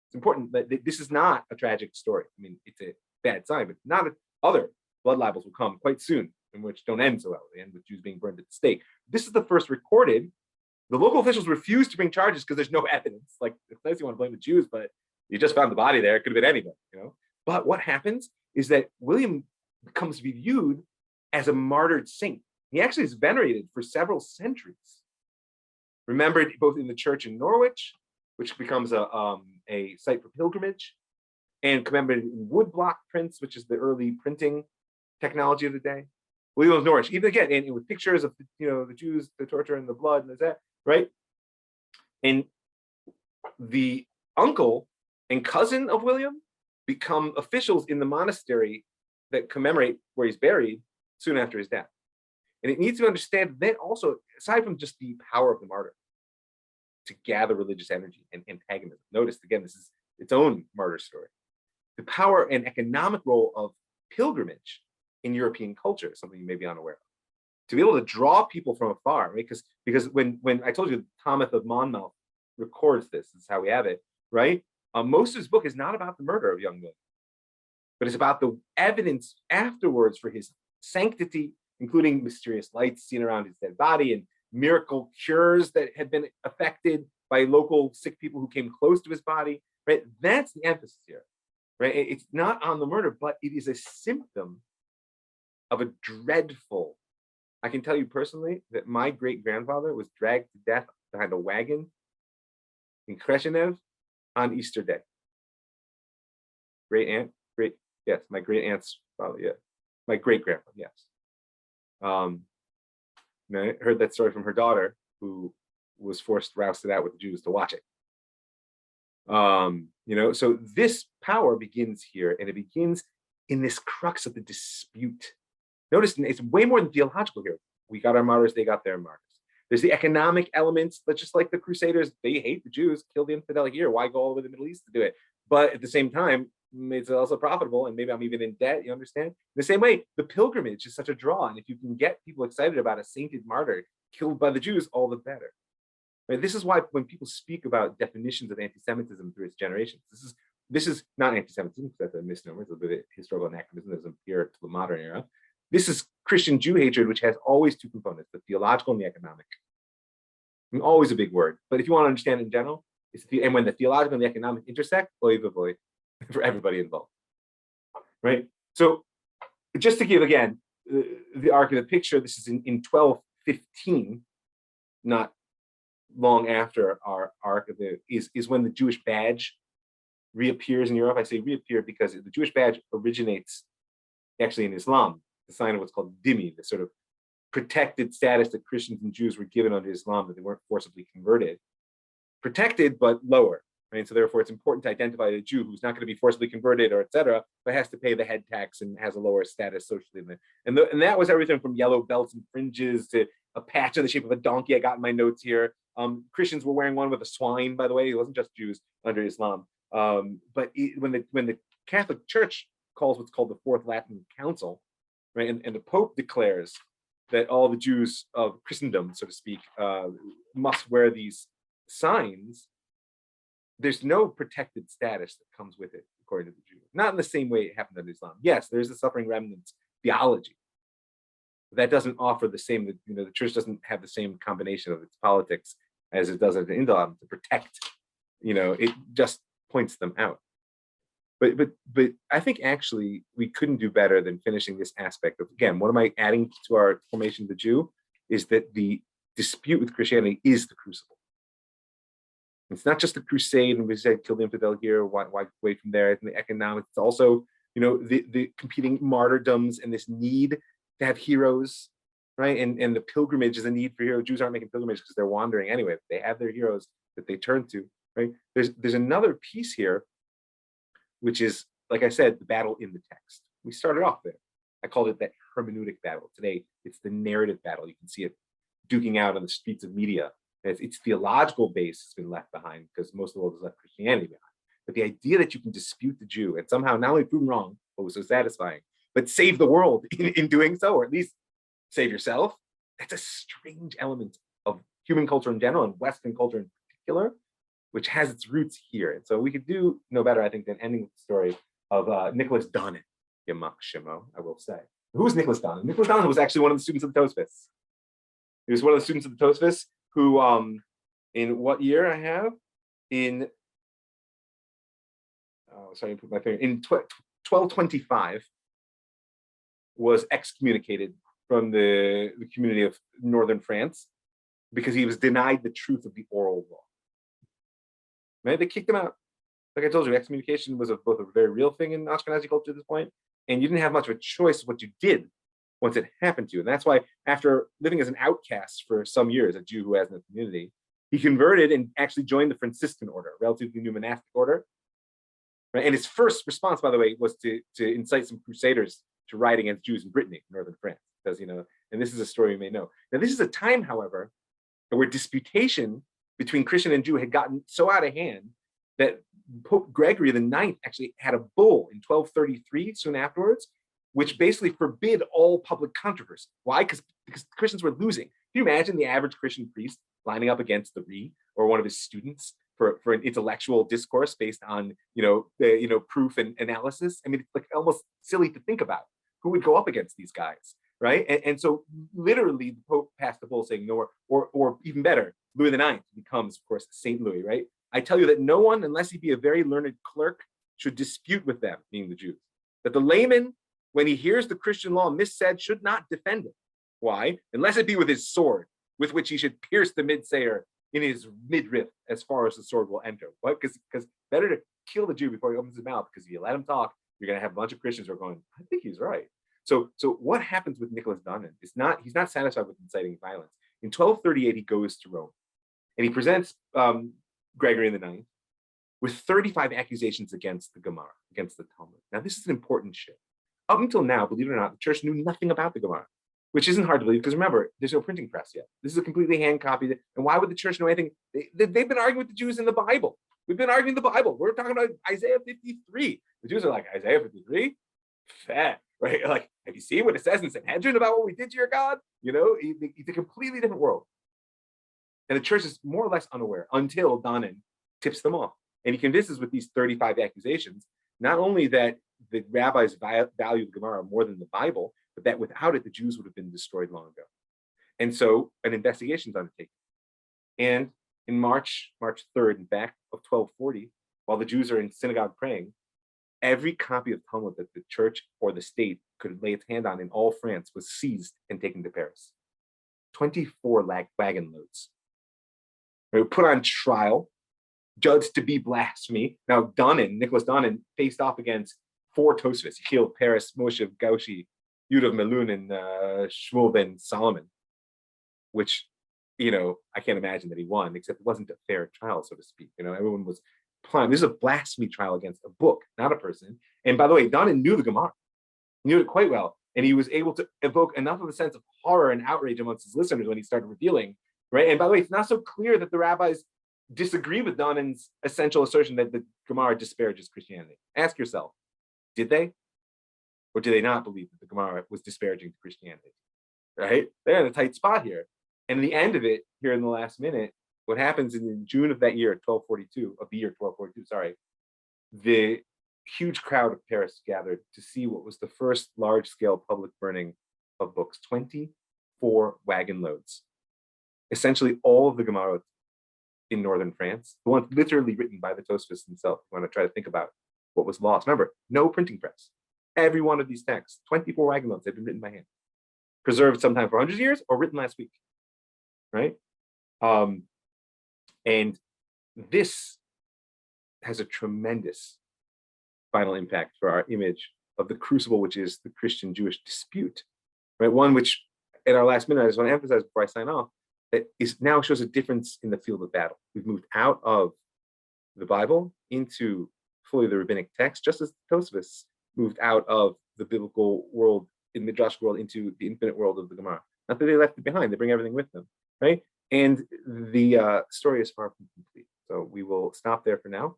It's important that this is not a tragic story. I mean, it's a bad sign, but not other blood libels will come quite soon, in which don't end so well. They end with Jews being burned at the stake. This is the first recorded. The local officials refused to bring charges because there's no evidence. Like, it's nice you want to blame the Jews, but you just found the body there. It could have been anybody, you know. But what happens is that William becomes to be viewed as a martyred saint. He actually is venerated for several centuries. Remembered both in the church in Norwich, which becomes a site for pilgrimage, and commemorated in woodblock prints, which is the early printing technology of the day. William of Norwich, even again, and with pictures of the Jews, the torture and the blood, and that, right? And the uncle and cousin of William become officials in the monastery that commemorate where he's buried soon after his death. And it needs to understand that also, aside from just the power of the martyr to gather religious energy and antagonism, notice again, this is its own martyr story. The power and economic role of pilgrimage in European culture is something you may be unaware of. To be able to draw people from afar, right? Because when I told you Thomas of Monmouth records this is how we have it, right? Most of his book is not about the murder of young William, but it's about the evidence afterwards for his sanctity, including mysterious lights seen around his dead body and miracle cures that had been effected by local sick people who came close to his body, right? That's the emphasis here, right? It's not on the murder, but it is a symptom of a dreadful. I can tell you personally that my great-grandfather was dragged to death behind a wagon in Krashenev on Easter Day. Yes, my great aunt's father, yeah. My great-grandpa, yes. I heard that story from her daughter, who was rousted out with the Jews to watch it. So this power begins here, and it begins in this crux of the dispute. Notice it's way more than theological here. We got our martyrs, they got their martyrs. There's the economic elements, but just like the Crusaders, they hate the Jews, kill the infidel here. Why go all over the Middle East to do it? But at the same time, it's also profitable, and maybe I'm even in debt, you understand? In the same way, the pilgrimage is such a draw, and if you can get people excited about a sainted martyr killed by the Jews, all the better. Right? This is why when people speak about definitions of anti-Semitism through its generations, this is not anti-Semitism, because that's a misnomer, it's a bit of historical anachronism that doesn't appear to the modern era. This is Christian Jew hatred, which has always two components, the theological and the economic. I mean, always a big word, but if you want to understand in general, and when the theological and the economic intersect, oy vey, for everybody involved, right? So just to give again the arc of the picture, this is in 1215, not long after our arc of is when the Jewish badge reappears in Europe. I say reappear because the Jewish badge originates actually in Islam, the sign of what's called dhimmi, the sort of protected status that Christians and Jews were given under Islam, that they weren't forcibly converted. Protected, but lower, right? So therefore it's important to identify a Jew who's not going to be forcibly converted or etc., but has to pay the head tax and has a lower status socially. And that was everything from yellow belts and fringes to a patch in the shape of a donkey I got in my notes here. Christians were wearing one with a swine, by the way. It wasn't just Jews under Islam. But when the Catholic Church calls what's called the Fourth Latin Council, right, and the Pope declares that all the Jews of Christendom, so to speak, must wear these signs, there's no protected status that comes with it, according to the Jew. Not in the same way it happened in Islam. Yes, there's a suffering remnants theology. But that doesn't offer the same, the church doesn't have the same combination of its politics as it does at the Islam to protect, it just points them out. But I think actually we couldn't do better than finishing this aspect of, again, what am I adding to our formation of the Jew is that the dispute with Christianity is the crucible. It's not just the crusade, and we said kill the infidel here, why wait from there, and the economics. It's also, the competing martyrdoms and this need to have heroes, right? And the pilgrimage is a need for heroes. Jews aren't making pilgrimage because they're wandering anyway. They have their heroes that they turn to, right? There's another piece here, which is, like I said, the battle in the text. We started off there. I called it that hermeneutic battle. Today, it's the narrative battle. You can see it duking out on the streets of media. Its theological base has been left behind because most of the world has left Christianity behind. But the idea that you can dispute the Jew and somehow not only prove them wrong, what was so satisfying, but save the world in doing so, or at least save yourself, that's a strange element of human culture in general and Western culture in particular, which has its roots here. And so we could do no better, I think, than ending with the story of Nicholas Donin, Yamak Shimo, I will say. Who was Nicholas Donin? Nicholas Donin was actually one of the students of the Tosafists. He was one of the students of the Tosafists who, in what year I have? In, sorry, I put my finger, in 1225, was excommunicated from the community of northern France because he was denied the truth of the oral law. Right? They kicked him out. Like I told you, excommunication was both a very real thing in Ashkenazi culture at this point, and you didn't have much of a choice of what you did once it happened to you. And that's why, after living as an outcast for some years, a Jew who has no community, he converted and actually joined the Franciscan order, a relatively new monastic order. Right? And his first response, by the way, was to incite some crusaders to ride against Jews in Brittany, northern France, because, you know, and this is a story you may know. Now, this is a time, however, where disputation between Christian and Jew had gotten so out of hand that Pope Gregory IX actually had a bull in 1233, soon afterwards, which basically forbid all public controversy. Why? Because Christians were losing. Can you imagine the average Christian priest lining up against the Ree or one of his students for an intellectual discourse based on proof and analysis? I mean, it's like almost silly to think about who would go up against these guys, right? And so literally the Pope passed a bull saying no, or even better, Louis IX becomes, of course, Saint Louis, right? I tell you that no one, unless he be a very learned clerk, should dispute with them, meaning the Jews. That the layman, when he hears the Christian law missaid, should not defend it. Why? Unless it be with his sword, with which he should pierce the midsayer in his midriff as far as the sword will enter. What? Because better to kill the Jew before he opens his mouth, because if you let him talk, you're going to have a bunch of Christians who are going, I think he's right. So what happens with Nicholas Donin is he's not satisfied with inciting violence. In 1238, he goes to Rome and he presents Gregory IX with 35 accusations against the Gemara, against the Talmud. Now, this is an important shift. Up until now, believe it or not, the church knew nothing about the Gemara, which isn't hard to believe because remember, there's no printing press yet. This is a completely hand copied. And why would the church know anything? They've been arguing with the Jews in the Bible. We've been arguing the Bible. We're talking about Isaiah 53. The Jews are like, Isaiah 53? Fat, right? Like, have you seen what it says in Sanhedrin about what we did to your God? You know, it's a completely different world. And the church is more or less unaware until Donin tips them off. And he convinces with these 35 accusations, not only that the rabbis value the Gemara more than the Bible, but that without it, the Jews would have been destroyed long ago. And so an investigation is undertaken. And in March 3rd, in fact, of 1240, while the Jews are in synagogue praying, every copy of Talmud that the church or the state could lay its hand on in all France was seized and taken to Paris. 24 wagon loads. They were put on trial, judged to be blasphemy. Now, Nicholas Donin, faced off against 4 Tosafists. He killed Paris, Moshe Gaushi, Yudav Melun, and Shmuel ben Solomon, which, you know, I can't imagine that he won, except it wasn't a fair trial, so to speak. You know, everyone was applying. This is a blasphemy trial against a book, not a person. And by the way, Donin knew the Gemara. He knew it quite well. And he was able to evoke enough of a sense of horror and outrage amongst his listeners when he started revealing, right? And by the way, it's not so clear that the rabbis disagree with Donin's essential assertion that the Gemara disparages Christianity. Ask yourself, did they? Or did they not believe that the Gemara was disparaging to Christianity? Right? They're in a tight spot here. And in the end of it, here in the last minute, what happens in June of that year, 1242, the huge crowd of Paris gathered to see what was the first large-scale public burning of books, 24 wagon loads. Essentially all of the Gemara in northern France, the ones literally written by the Tosafists themselves. You want to try to think about what was lost. Remember, no printing press. Every one of these texts, 24 wagon loads, they've been written by hand, preserved sometime for 100 years or written last week, right? And this has a tremendous final impact for our image of the crucible, which is the Christian-Jewish dispute, right? One which, in our last minute, I just want to emphasize before I sign off, that is now shows a difference in the field of battle. We've moved out of the Bible into fully the rabbinic text, just as the Tosafists moved out of the biblical world, in the Midrash world, into the infinite world of the Gemara. Not that they left it behind, they bring everything with them, right? And the story is far from complete. So we will stop there for now.